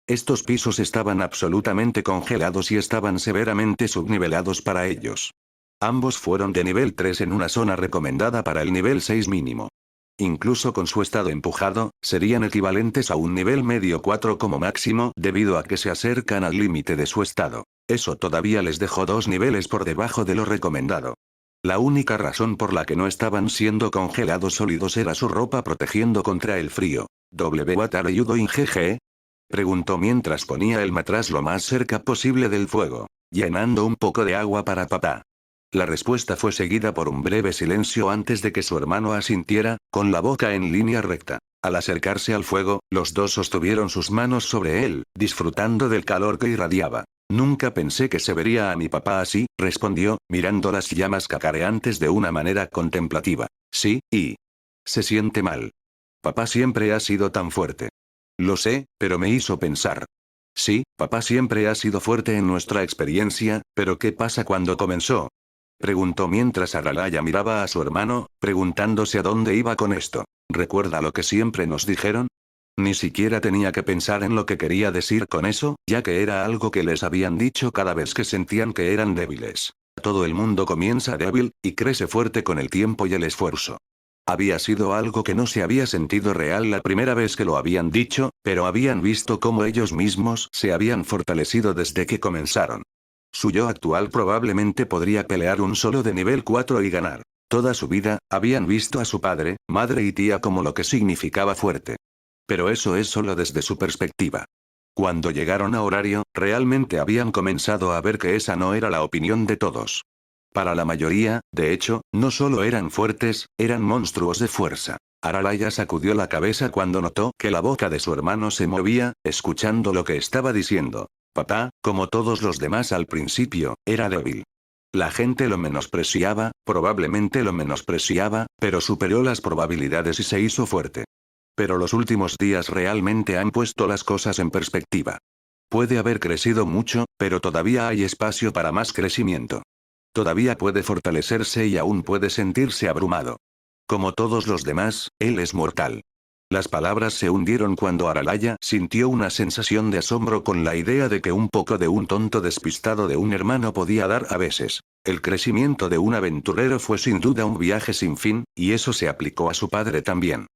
Estos pisos estaban absolutamente congelados y estaban severamente subnivelados para ellos. Ambos fueron de nivel 3 en una zona recomendada para el nivel 6 mínimo. Incluso con su estado empujado, serían equivalentes a un nivel medio 4 como máximo debido a que se acercan al límite de su estado. Eso todavía les dejó 2 niveles por debajo de lo recomendado. La única razón por la que no estaban siendo congelados sólidos era su ropa protegiendo contra el frío. ¿What are you doing, GG? Preguntó mientras ponía el matraz lo más cerca posible del fuego, llenando un poco de agua para papá. La respuesta fue seguida por un breve silencio antes de que su hermano asintiera, con la boca en línea recta. Al acercarse al fuego, los dos sostuvieron sus manos sobre él, disfrutando del calor que irradiaba. Nunca pensé que se vería a mi papá así, respondió, mirando las llamas cacareantes de una manera contemplativa. Sí, y... se siente mal. Papá siempre ha sido tan fuerte. Lo sé, pero me hizo pensar. Sí, papá siempre ha sido fuerte en nuestra experiencia, pero ¿qué pasa cuando comenzó? Preguntó mientras Aralaya miraba a su hermano, preguntándose a dónde iba con esto. ¿Recuerda lo que siempre nos dijeron? Ni siquiera tenía que pensar en lo que quería decir con eso, ya que era algo que les habían dicho cada vez que sentían que eran débiles. Todo el mundo comienza débil, y crece fuerte con el tiempo y el esfuerzo. Había sido algo que no se había sentido real la primera vez que lo habían dicho, pero habían visto cómo ellos mismos se habían fortalecido desde que comenzaron. Su yo actual probablemente podría pelear un solo de nivel 4 y ganar. Toda su vida, habían visto a su padre, madre y tía como lo que significaba fuerte. Pero eso es solo desde su perspectiva. Cuando llegaron a horario, realmente habían comenzado a ver que esa no era la opinión de todos. Para la mayoría, de hecho, no solo eran fuertes, eran monstruos de fuerza. Aralaya sacudió la cabeza cuando notó que la boca de su hermano se movía, escuchando lo que estaba diciendo. Papá, como todos los demás al principio, era débil. La gente lo menospreciaba, probablemente lo menospreciaba, pero superó las probabilidades y se hizo fuerte. Pero los últimos días realmente han puesto las cosas en perspectiva. Puede haber crecido mucho, pero todavía hay espacio para más crecimiento. Todavía puede fortalecerse y aún puede sentirse abrumado. Como todos los demás, él es mortal. Las palabras se hundieron cuando Aralaya sintió una sensación de asombro con la idea de que un poco de un tonto despistado de un hermano podía dar a veces. El crecimiento de un aventurero fue sin duda un viaje sin fin, y eso se aplicó a su padre también.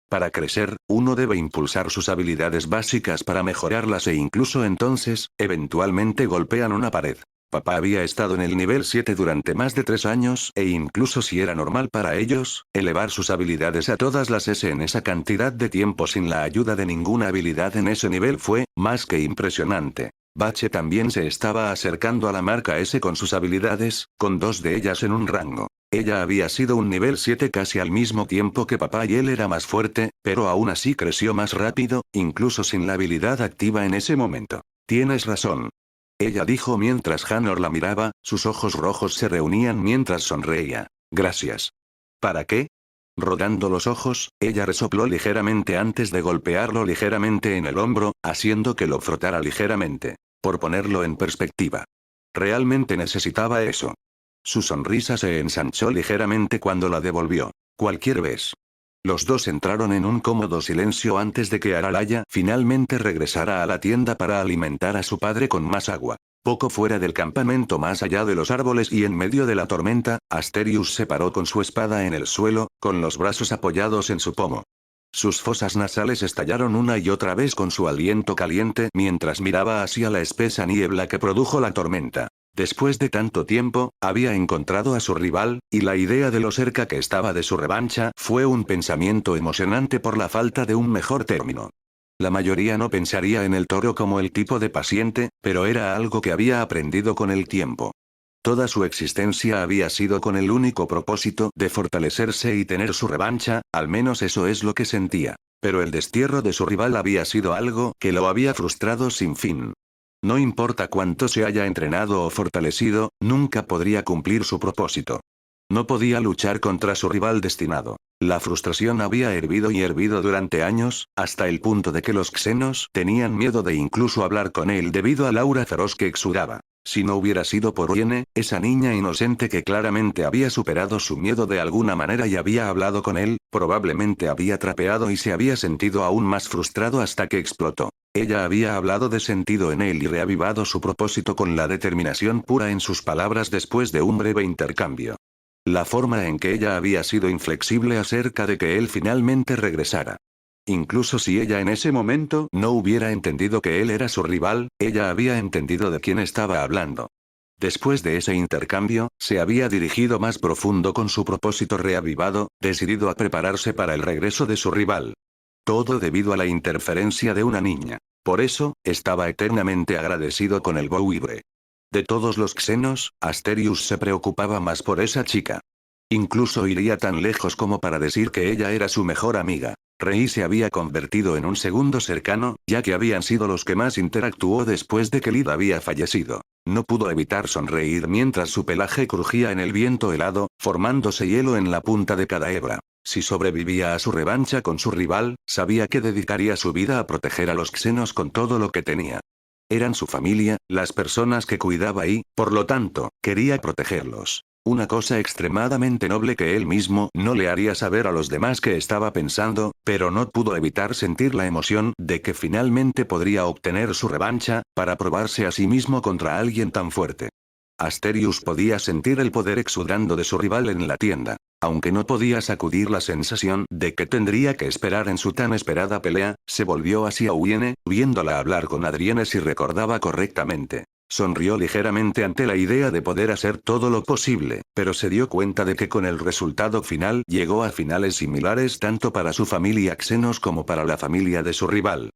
Para crecer, uno debe impulsar sus habilidades básicas para mejorarlas e incluso entonces, eventualmente golpean una pared. Papá había estado en el nivel 7 durante más de 3 años e incluso si era normal para ellos, elevar sus habilidades a todas las S en esa cantidad de tiempo sin la ayuda de ninguna habilidad en ese nivel fue, más que impresionante. Bache también se estaba acercando a la marca S con sus habilidades, con 2 de ellas en un rango. Ella había sido un nivel 7 casi al mismo tiempo que papá y él era más fuerte, pero aún así creció más rápido, incluso sin la habilidad activa en ese momento. Tienes razón. Ella dijo mientras Hanor la miraba, sus ojos rojos se reunían mientras sonreía. Gracias. ¿Para qué? Rodando los ojos, ella resopló ligeramente antes de golpearlo ligeramente en el hombro, haciendo que lo frotara ligeramente. Por ponerlo en perspectiva. Realmente necesitaba eso. Su sonrisa se ensanchó ligeramente cuando la devolvió. Cualquier vez. Los dos entraron en un cómodo silencio antes de que Aralaya finalmente regresara a la tienda para alimentar a su padre con más agua. Poco fuera del campamento más allá de los árboles y en medio de la tormenta, Asterius se paró con su espada en el suelo, con los brazos apoyados en su pomo. Sus fosas nasales estallaron una y otra vez con su aliento caliente mientras miraba hacia la espesa niebla que produjo la tormenta. Después de tanto tiempo, había encontrado a su rival, y la idea de lo cerca que estaba de su revancha fue un pensamiento emocionante por la falta de un mejor término. La mayoría no pensaría en el toro como el tipo de paciente, pero era algo que había aprendido con el tiempo. Toda su existencia había sido con el único propósito de fortalecerse y tener su revancha, al menos eso es lo que sentía. Pero el destierro de su rival había sido algo que lo había frustrado sin fin. No importa cuánto se haya entrenado o fortalecido, nunca podría cumplir su propósito. No podía luchar contra su rival destinado. La frustración había hervido y hervido durante años, hasta el punto de que los xenos tenían miedo de incluso hablar con él debido al aura feroz que exudaba. Si no hubiera sido por Uine, esa niña inocente que claramente había superado su miedo de alguna manera y había hablado con él, probablemente había trapeado y se había sentido aún más frustrado hasta que explotó. Ella había hablado de sentido en él y reavivado su propósito con la determinación pura en sus palabras después de un breve intercambio. La forma en que ella había sido inflexible acerca de que él finalmente regresara. Incluso si ella en ese momento no hubiera entendido que él era su rival, ella había entendido de quién estaba hablando. Después de ese intercambio, se había dirigido más profundo con su propósito reavivado, decidido a prepararse para el regreso de su rival. Todo debido a la interferencia de una niña. Por eso, estaba eternamente agradecido con el Bouivre. De todos los xenos, Asterius se preocupaba más por esa chica. Incluso iría tan lejos como para decir que ella era su mejor amiga. Rei se había convertido en un segundo cercano, ya que habían sido los que más interactuó después de que Lid había fallecido. No pudo evitar sonreír mientras su pelaje crujía en el viento helado, formándose hielo en la punta de cada hebra. Si sobrevivía a su revancha con su rival, sabía que dedicaría su vida a proteger a los xenos con todo lo que tenía. Eran su familia, las personas que cuidaba y, por lo tanto, quería protegerlos. Una cosa extremadamente noble que él mismo no le haría saber a los demás que estaba pensando, pero no pudo evitar sentir la emoción de que finalmente podría obtener su revancha, para probarse a sí mismo contra alguien tan fuerte. Asterius podía sentir el poder exudando de su rival en la tienda. Aunque no podía sacudir la sensación de que tendría que esperar en su tan esperada pelea, se volvió hacia Uine, viéndola hablar con Adrienne si recordaba correctamente. Sonrió ligeramente ante la idea de poder hacer todo lo posible, pero se dio cuenta de que con el resultado final llegó a finales similares tanto para su familia Xenos como para la familia de su rival.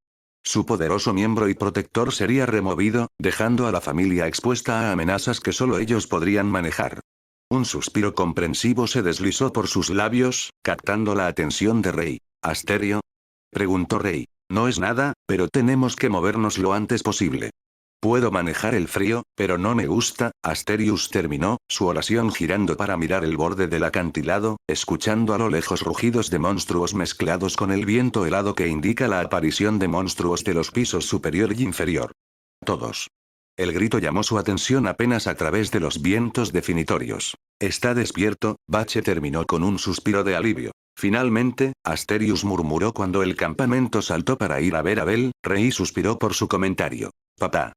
Su poderoso miembro y protector sería removido, dejando a la familia expuesta a amenazas que solo ellos podrían manejar. Un suspiro comprensivo se deslizó por sus labios, captando la atención de Rei. ¿Asterio? Preguntó Rei. No es nada, pero tenemos que movernos lo antes posible. Puedo manejar el frío, pero no me gusta. Asterius terminó su oración girando para mirar el borde del acantilado, escuchando a lo lejos rugidos de monstruos mezclados con el viento helado que indica la aparición de monstruos de los pisos superior y inferior. Todos. El grito llamó su atención apenas a través de los vientos definitorios. ¿Está despierto? Bache terminó con un suspiro de alivio. Finalmente, Asterius murmuró cuando el campamento saltó para ir a ver a Bel. Rei suspiró por su comentario. Papá.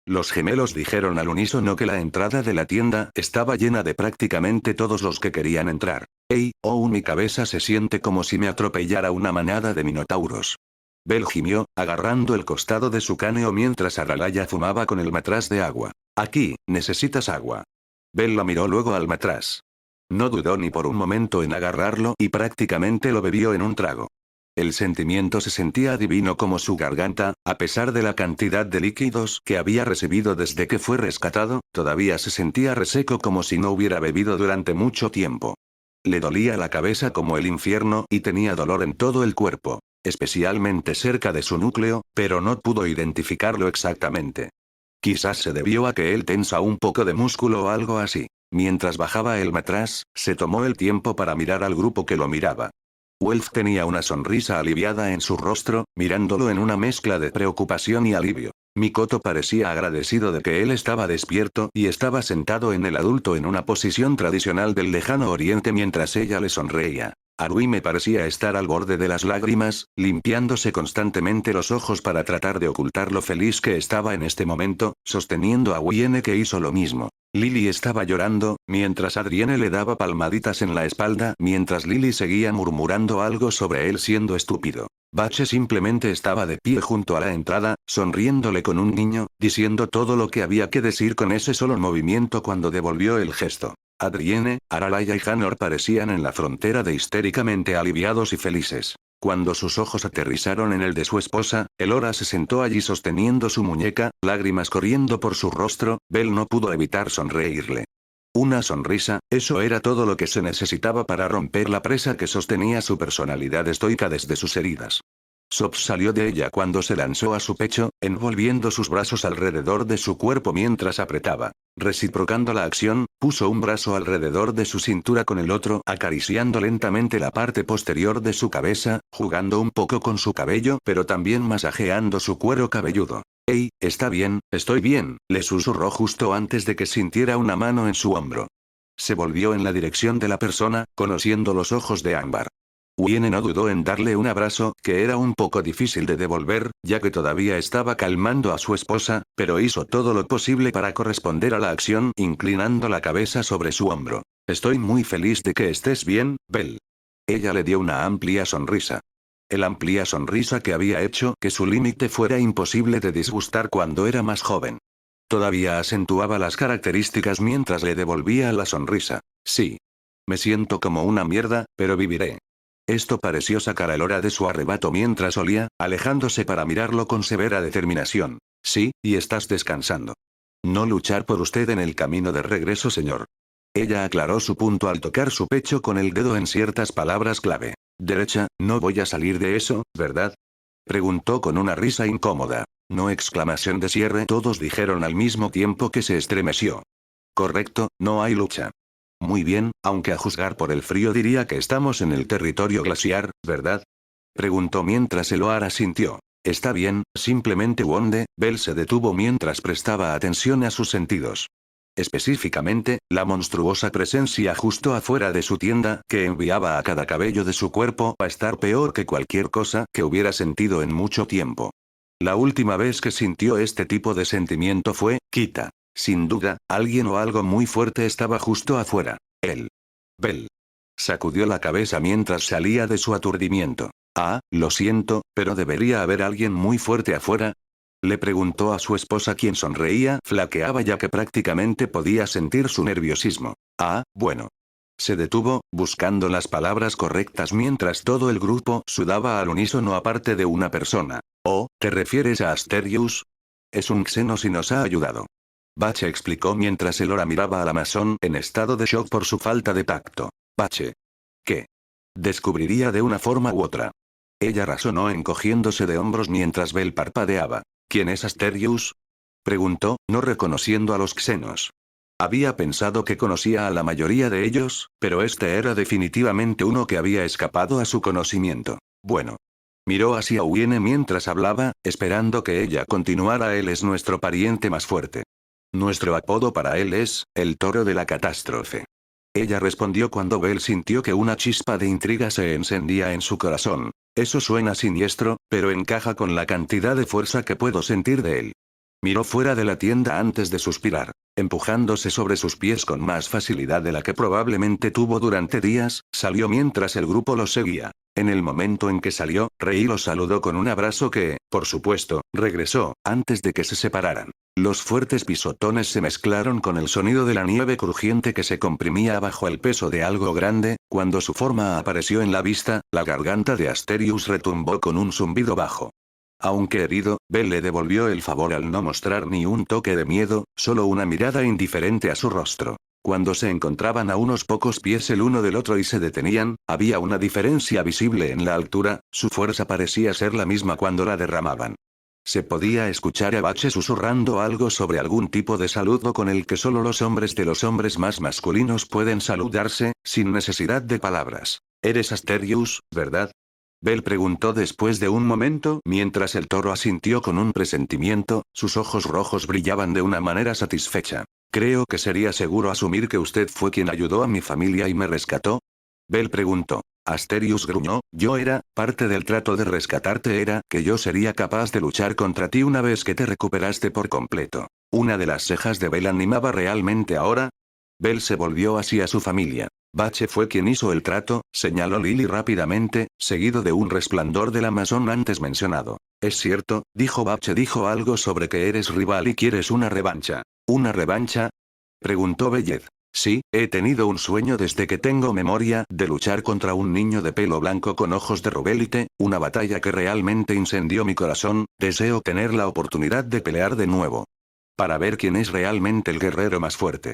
Los gemelos dijeron al unísono que la entrada de la tienda estaba llena de prácticamente todos los que querían entrar. Mi cabeza se siente como si me atropellara una manada de minotauros. Bel gimió, agarrando el costado de su caneo mientras Aralaya fumaba con el matraz de agua. Aquí, necesitas agua. Bel la miró luego al matraz. No dudó ni por un momento en agarrarlo y prácticamente lo bebió en un trago. El sentimiento se sentía divino como su garganta, a pesar de la cantidad de líquidos que había recibido desde que fue rescatado, todavía se sentía reseco como si no hubiera bebido durante mucho tiempo. Le dolía la cabeza como el infierno y tenía dolor en todo el cuerpo, especialmente cerca de su núcleo, pero no pudo identificarlo exactamente. Quizás se debió a que él tensa un poco de músculo o algo así. Mientras bajaba el matraz, se tomó el tiempo para mirar al grupo que lo miraba. Welf tenía una sonrisa aliviada en su rostro, mirándolo en una mezcla de preocupación y alivio. Mikoto parecía agradecido de que él estaba despierto y estaba sentado en el adulto en una posición tradicional del lejano oriente mientras ella le sonreía. Arui me parecía estar al borde de las lágrimas, limpiándose constantemente los ojos para tratar de ocultar lo feliz que estaba en este momento, sosteniendo a Wiene que hizo lo mismo. Lily estaba llorando, mientras Adrienne le daba palmaditas en la espalda mientras Lily seguía murmurando algo sobre él siendo estúpido. Bache simplemente estaba de pie junto a la entrada, sonriéndole con un guiño, diciendo todo lo que había que decir con ese solo movimiento cuando devolvió el gesto. Adrienne, Aralaya y Hanor parecían en la frontera de histéricamente aliviados y felices. Cuando sus ojos aterrizaron en el de su esposa, Elora se sentó allí sosteniendo su muñeca, lágrimas corriendo por su rostro. Bel no pudo evitar sonreírle. Una sonrisa, eso era todo lo que se necesitaba para romper la presa que sostenía su personalidad estoica desde sus heridas. Sop salió de ella cuando se lanzó a su pecho, envolviendo sus brazos alrededor de su cuerpo mientras apretaba. Reciprocando la acción, puso un brazo alrededor de su cintura con el otro, acariciando lentamente la parte posterior de su cabeza, jugando un poco con su cabello, pero también masajeando su cuero cabelludo. «Hey, está bien, estoy bien», le susurró justo antes de que sintiera una mano en su hombro. Se volvió en la dirección de la persona, conociendo los ojos de Ámbar. Wiene no dudó en darle un abrazo, que era un poco difícil de devolver, ya que todavía estaba calmando a su esposa, pero hizo todo lo posible para corresponder a la acción, inclinando la cabeza sobre su hombro. «Estoy muy feliz de que estés bien, Belle». Ella le dio una amplia sonrisa. El amplia sonrisa que había hecho que su límite fuera imposible de disgustar cuando era más joven. Todavía acentuaba las características mientras le devolvía la sonrisa. «Sí. Me siento como una mierda, pero viviré». Esto pareció sacar a Elora de su arrebato mientras olía, alejándose para mirarlo con severa determinación. «Sí, y estás descansando. No luchar por usted en el camino de regreso, señor». Ella aclaró su punto al tocar su pecho con el dedo en ciertas palabras clave. «Derecha, no voy a salir de eso, ¿verdad?», preguntó con una risa incómoda. No exclamación de cierre, todos dijeron al mismo tiempo que se estremeció. «Correcto, no hay lucha». «Muy bien, aunque a juzgar por el frío diría que estamos en el territorio glaciar, ¿verdad?», preguntó mientras Eloara asintió. «Está bien, simplemente Wonde». Belle se detuvo mientras prestaba atención a sus sentidos. Específicamente, la monstruosa presencia justo afuera de su tienda, que enviaba a cada cabello de su cuerpo a estar peor que cualquier cosa que hubiera sentido en mucho tiempo. La última vez que sintió este tipo de sentimiento fue, Kita. Sin duda, alguien o algo muy fuerte estaba justo afuera. Él. Belle. Sacudió la cabeza mientras salía de su aturdimiento. «Ah, lo siento, pero debería haber alguien muy fuerte afuera», le preguntó a su esposa, quien sonreía, flaqueaba ya que prácticamente podía sentir su nerviosismo. «Ah, bueno». Se detuvo, buscando las palabras correctas mientras todo el grupo sudaba al unísono aparte de una persona. «Oh, ¿te refieres a Asterius? Es un Xenos y nos ha ayudado». Bache explicó mientras Elora miraba al Amazon en estado de shock por su falta de tacto. «Bache. ¿Qué? Descubriría de una forma u otra». Ella razonó encogiéndose de hombros mientras Belle parpadeaba. «¿Quién es Asterius?», preguntó, no reconociendo a los Xenos. Había pensado que conocía a la mayoría de ellos, pero este era definitivamente uno que había escapado a su conocimiento. Bueno. Miró hacia Wiene mientras hablaba, esperando que ella continuara. «Él es nuestro pariente más fuerte. Nuestro apodo para él es, el toro de la catástrofe». Ella respondió cuando Belle sintió que una chispa de intriga se encendía en su corazón. «Eso suena siniestro, pero encaja con la cantidad de fuerza que puedo sentir de él». Miró fuera de la tienda antes de suspirar. Empujándose sobre sus pies con más facilidad de la que probablemente tuvo durante días, salió mientras el grupo lo seguía. En el momento en que salió, Rei lo saludó con un abrazo que, por supuesto, regresó, antes de que se separaran. Los fuertes pisotones se mezclaron con el sonido de la nieve crujiente que se comprimía bajo el peso de algo grande. Cuando su forma apareció en la vista, la garganta de Asterius retumbó con un zumbido bajo. Aunque herido, Belle le devolvió el favor al no mostrar ni un toque de miedo, solo una mirada indiferente a su rostro. Cuando se encontraban a unos pocos pies el uno del otro y se detenían, había una diferencia visible en la altura, su fuerza parecía ser la misma cuando la derramaban. Se podía escuchar a Bache susurrando algo sobre algún tipo de saludo con el que solo los hombres de los hombres más masculinos pueden saludarse, sin necesidad de palabras. «Eres Asterius, ¿verdad?», Belle preguntó después de un momento mientras el toro asintió con un presentimiento, sus ojos rojos brillaban de una manera satisfecha. «Creo que sería seguro asumir que usted fue quien ayudó a mi familia y me rescató». Belle preguntó. Asterius gruñó, «Yo era, parte del trato de rescatarte era que yo sería capaz de luchar contra ti una vez que te recuperaste por completo». Una de las cejas de Belle animaba realmente ahora. Belle se volvió hacia su familia. «Bache fue quien hizo el trato», señaló Lily rápidamente, seguido de un resplandor del Amazon antes mencionado. «Es cierto», dijo Bache. «Dijo algo sobre que eres rival y quieres una revancha». «¿Una revancha?», preguntó Bellez. «Sí, he tenido un sueño desde que tengo memoria de luchar contra un niño de pelo blanco con ojos de rubelite, una batalla que realmente incendió mi corazón. Deseo tener la oportunidad de pelear de nuevo. Para ver quién es realmente el guerrero más fuerte».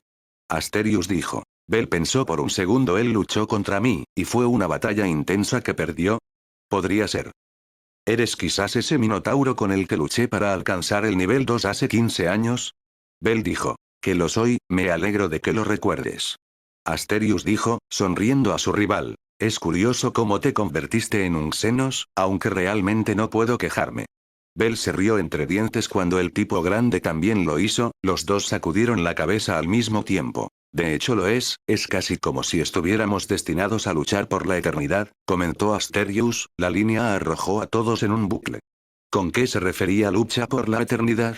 Asterius dijo. Bell pensó por un segundo. Él luchó contra mí, y fue una batalla intensa que perdió. Podría ser. ¿Eres quizás ese minotauro con el que luché para alcanzar el nivel 2 hace 15 años? Bell dijo. Que lo soy, me alegro de que lo recuerdes. Asterius dijo, sonriendo a su rival. Es curioso cómo te convertiste en un Xenos, aunque realmente no puedo quejarme. Bell se rió entre dientes cuando el tipo grande también lo hizo, los dos sacudieron la cabeza al mismo tiempo. De hecho lo es casi como si estuviéramos destinados a luchar por la eternidad, comentó Asterius, la línea arrojó a todos en un bucle. ¿Con qué se refería lucha por la eternidad?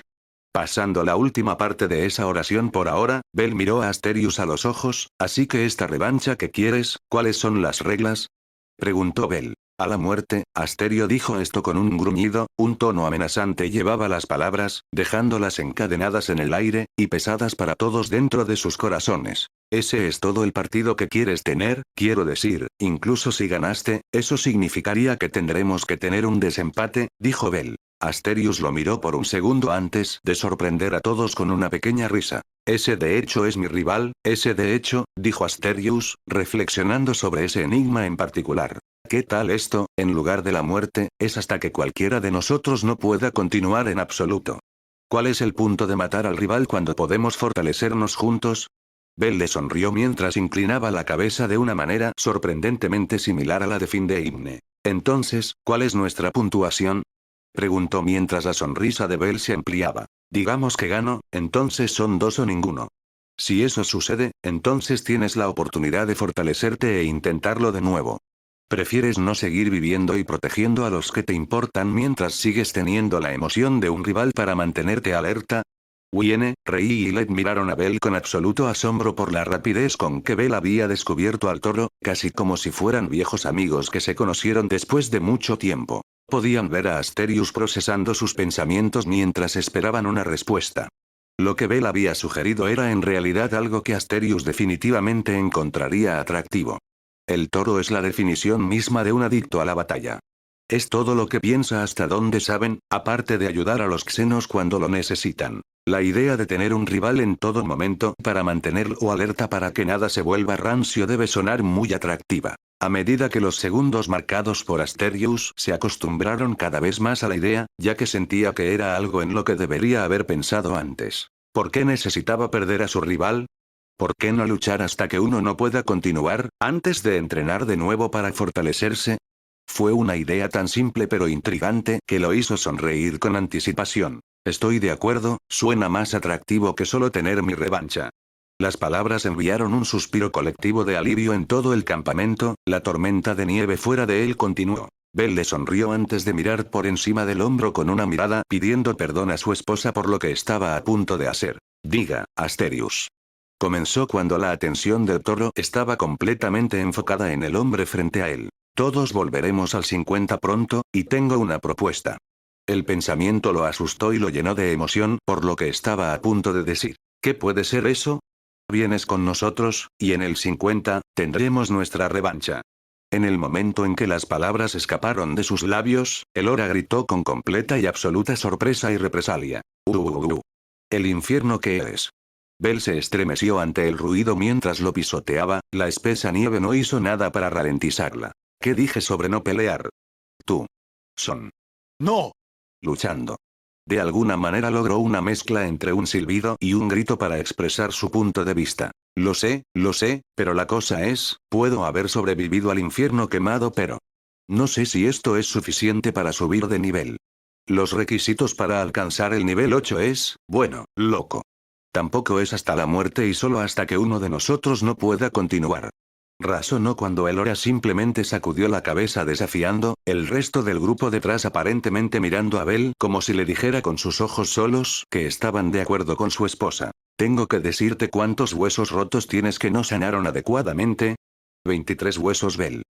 Pasando la última parte de esa oración por ahora, Bell miró a Asterius a los ojos, así que esta revancha que quieres, ¿cuáles son las reglas? Preguntó Bell. A la muerte, Asterio dijo esto con un gruñido, un tono amenazante llevaba las palabras, dejándolas encadenadas en el aire, y pesadas para todos dentro de sus corazones. Ese es todo el partido que quieres tener, quiero decir, incluso si ganaste, eso significaría que tendremos que tener un desempate, dijo Bell. Asterius lo miró por un segundo antes de sorprender a todos con una pequeña risa. Ese de hecho es mi rival, ese de hecho, dijo Asterius, reflexionando sobre ese enigma en particular. ¿Qué tal esto? En lugar de la muerte, es hasta que cualquiera de nosotros no pueda continuar en absoluto. ¿Cuál es el punto de matar al rival cuando podemos fortalecernos juntos? Bell le sonrió mientras inclinaba la cabeza de una manera sorprendentemente similar a la de Findeimne. Entonces, ¿cuál es nuestra puntuación? Preguntó mientras la sonrisa de Bell se ampliaba. Digamos que gano, entonces son 2 o ninguno. Si eso sucede, entonces tienes la oportunidad de fortalecerte e intentarlo de nuevo. ¿Prefieres no seguir viviendo y protegiendo a los que te importan mientras sigues teniendo la emoción de un rival para mantenerte alerta? Wiene, Rei y Led miraron a Bell con absoluto asombro por la rapidez con que Bell había descubierto al toro, casi como si fueran viejos amigos que se conocieron después de mucho tiempo. Podían ver a Asterius procesando sus pensamientos mientras esperaban una respuesta. Lo que Bell había sugerido era en realidad algo que Asterius definitivamente encontraría atractivo. El toro es la definición misma de un adicto a la batalla. Es todo lo que piensa hasta donde saben, aparte de ayudar a los xenos cuando lo necesitan. La idea de tener un rival en todo momento para mantenerlo alerta para que nada se vuelva rancio debe sonar muy atractiva. A medida que los segundos marcados por Asterius se acostumbraron cada vez más a la idea, ya que sentía que era algo en lo que debería haber pensado antes. ¿Por qué necesitaba perder a su rival? ¿Por qué no luchar hasta que uno no pueda continuar, antes de entrenar de nuevo para fortalecerse? Fue una idea tan simple pero intrigante que lo hizo sonreír con anticipación. Estoy de acuerdo, suena más atractivo que solo tener mi revancha. Las palabras enviaron un suspiro colectivo de alivio en todo el campamento, la tormenta de nieve fuera de él continuó. Bell le sonrió antes de mirar por encima del hombro con una mirada pidiendo perdón a su esposa por lo que estaba a punto de hacer. Diga, Asterius. Comenzó cuando la atención del toro estaba completamente enfocada en el hombre frente a él. Todos volveremos al 50 pronto, y tengo una propuesta. El pensamiento lo asustó y lo llenó de emoción por lo que estaba a punto de decir. ¿Qué puede ser eso? Vienes con nosotros, y en el 50, tendremos nuestra revancha. En el momento en que las palabras escaparon de sus labios, Elora gritó con completa y absoluta sorpresa y represalia. El infierno que eres. Bell se estremeció ante el ruido mientras lo pisoteaba, la espesa nieve no hizo nada para ralentizarla. ¿Qué dije sobre no pelear? Tú. Son. ¡No! Luchando. De alguna manera logró una mezcla entre un silbido y un grito para expresar su punto de vista. Lo sé, pero la cosa es, puedo haber sobrevivido al infierno quemado pero... No sé si esto es suficiente para subir de nivel. Los requisitos para alcanzar el nivel 8 es, bueno, loco. Tampoco es hasta la muerte y solo hasta que uno de nosotros no pueda continuar. Razonó cuando Elora simplemente sacudió la cabeza desafiando, el resto del grupo detrás aparentemente mirando a Bell como si le dijera con sus ojos solos que estaban de acuerdo con su esposa. Tengo que decirte cuántos huesos rotos tienes que no sanaron adecuadamente. 23 huesos Bell.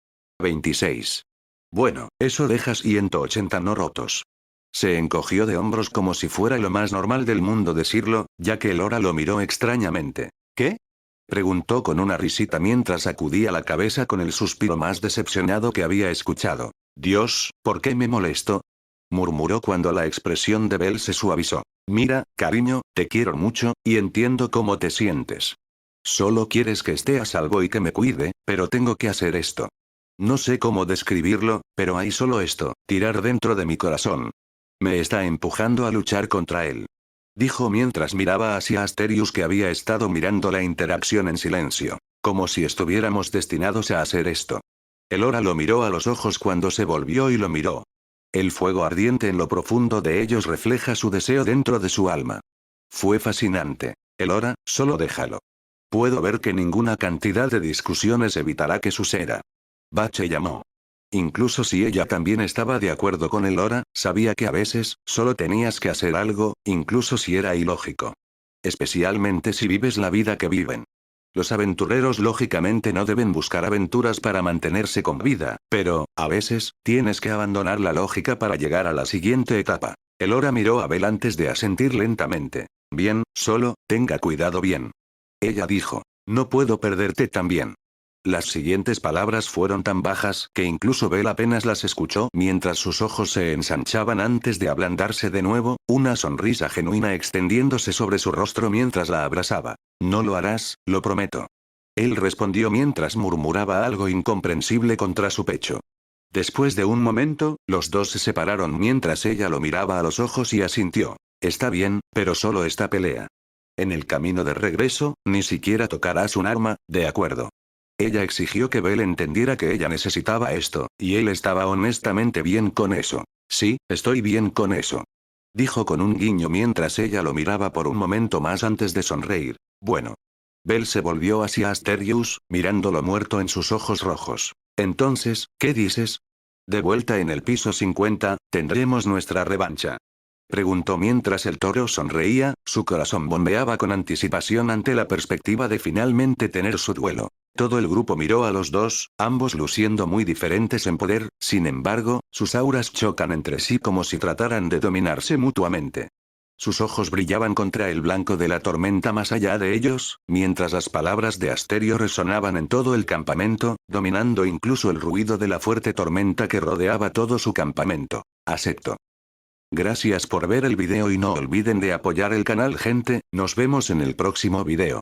26. Bueno, eso deja 180 no rotos. Se encogió de hombros como si fuera lo más normal del mundo decirlo, ya que Elora lo miró extrañamente. ¿Qué? Preguntó con una risita mientras sacudía la cabeza con el suspiro más decepcionado que había escuchado. Dios, ¿por qué me molesto? Murmuró cuando la expresión de Bell se suavizó. Mira, cariño, te quiero mucho, y entiendo cómo te sientes. Solo quieres que esté a salvo y que me cuide, pero tengo que hacer esto. No sé cómo describirlo, pero hay solo esto, tirar dentro de mi corazón. Me está empujando a luchar contra él. Dijo mientras miraba hacia Asterius, que había estado mirando la interacción en silencio. Como si estuviéramos destinados a hacer esto. Elora lo miró a los ojos cuando se volvió y lo miró. El fuego ardiente en lo profundo de ellos refleja su deseo dentro de su alma. Fue fascinante. Elora, solo déjalo. Puedo ver que ninguna cantidad de discusiones evitará que suceda. Bache llamó. Incluso si ella también estaba de acuerdo con Elora, sabía que a veces, solo tenías que hacer algo, incluso si era ilógico. Especialmente si vives la vida que viven. Los aventureros lógicamente no deben buscar aventuras para mantenerse con vida, pero, a veces, tienes que abandonar la lógica para llegar a la siguiente etapa. Elora miró a Bel antes de asentir lentamente. Bien, solo, tenga cuidado bien. Ella dijo. No puedo perderte también. Las siguientes palabras fueron tan bajas que incluso Bel apenas las escuchó mientras sus ojos se ensanchaban antes de ablandarse de nuevo, una sonrisa genuina extendiéndose sobre su rostro mientras la abrazaba. No lo harás, lo prometo. Él respondió mientras murmuraba algo incomprensible contra su pecho. Después de un momento, los dos se separaron mientras ella lo miraba a los ojos y asintió. Está bien, pero solo esta pelea. En el camino de regreso, ni siquiera tocarás un arma, ¿de acuerdo? Ella exigió que Bel entendiera que ella necesitaba esto, y él estaba honestamente bien con eso. Sí, estoy bien con eso. Dijo con un guiño mientras ella lo miraba por un momento más antes de sonreír. Bueno. Bel se volvió hacia Asterius, mirándolo muerto en sus ojos rojos. Entonces, ¿qué dices? De vuelta en el piso 50, tendremos nuestra revancha. Preguntó mientras el toro sonreía, su corazón bombeaba con anticipación ante la perspectiva de finalmente tener su duelo. Todo el grupo miró a los dos, ambos luciendo muy diferentes en poder, sin embargo, sus auras chocan entre sí como si trataran de dominarse mutuamente. Sus ojos brillaban contra el blanco de la tormenta más allá de ellos, mientras las palabras de Asterio resonaban en todo el campamento, dominando incluso el ruido de la fuerte tormenta que rodeaba todo su campamento. Acepto. Gracias por ver el video y no olviden de apoyar el canal, gente, nos vemos en el próximo video.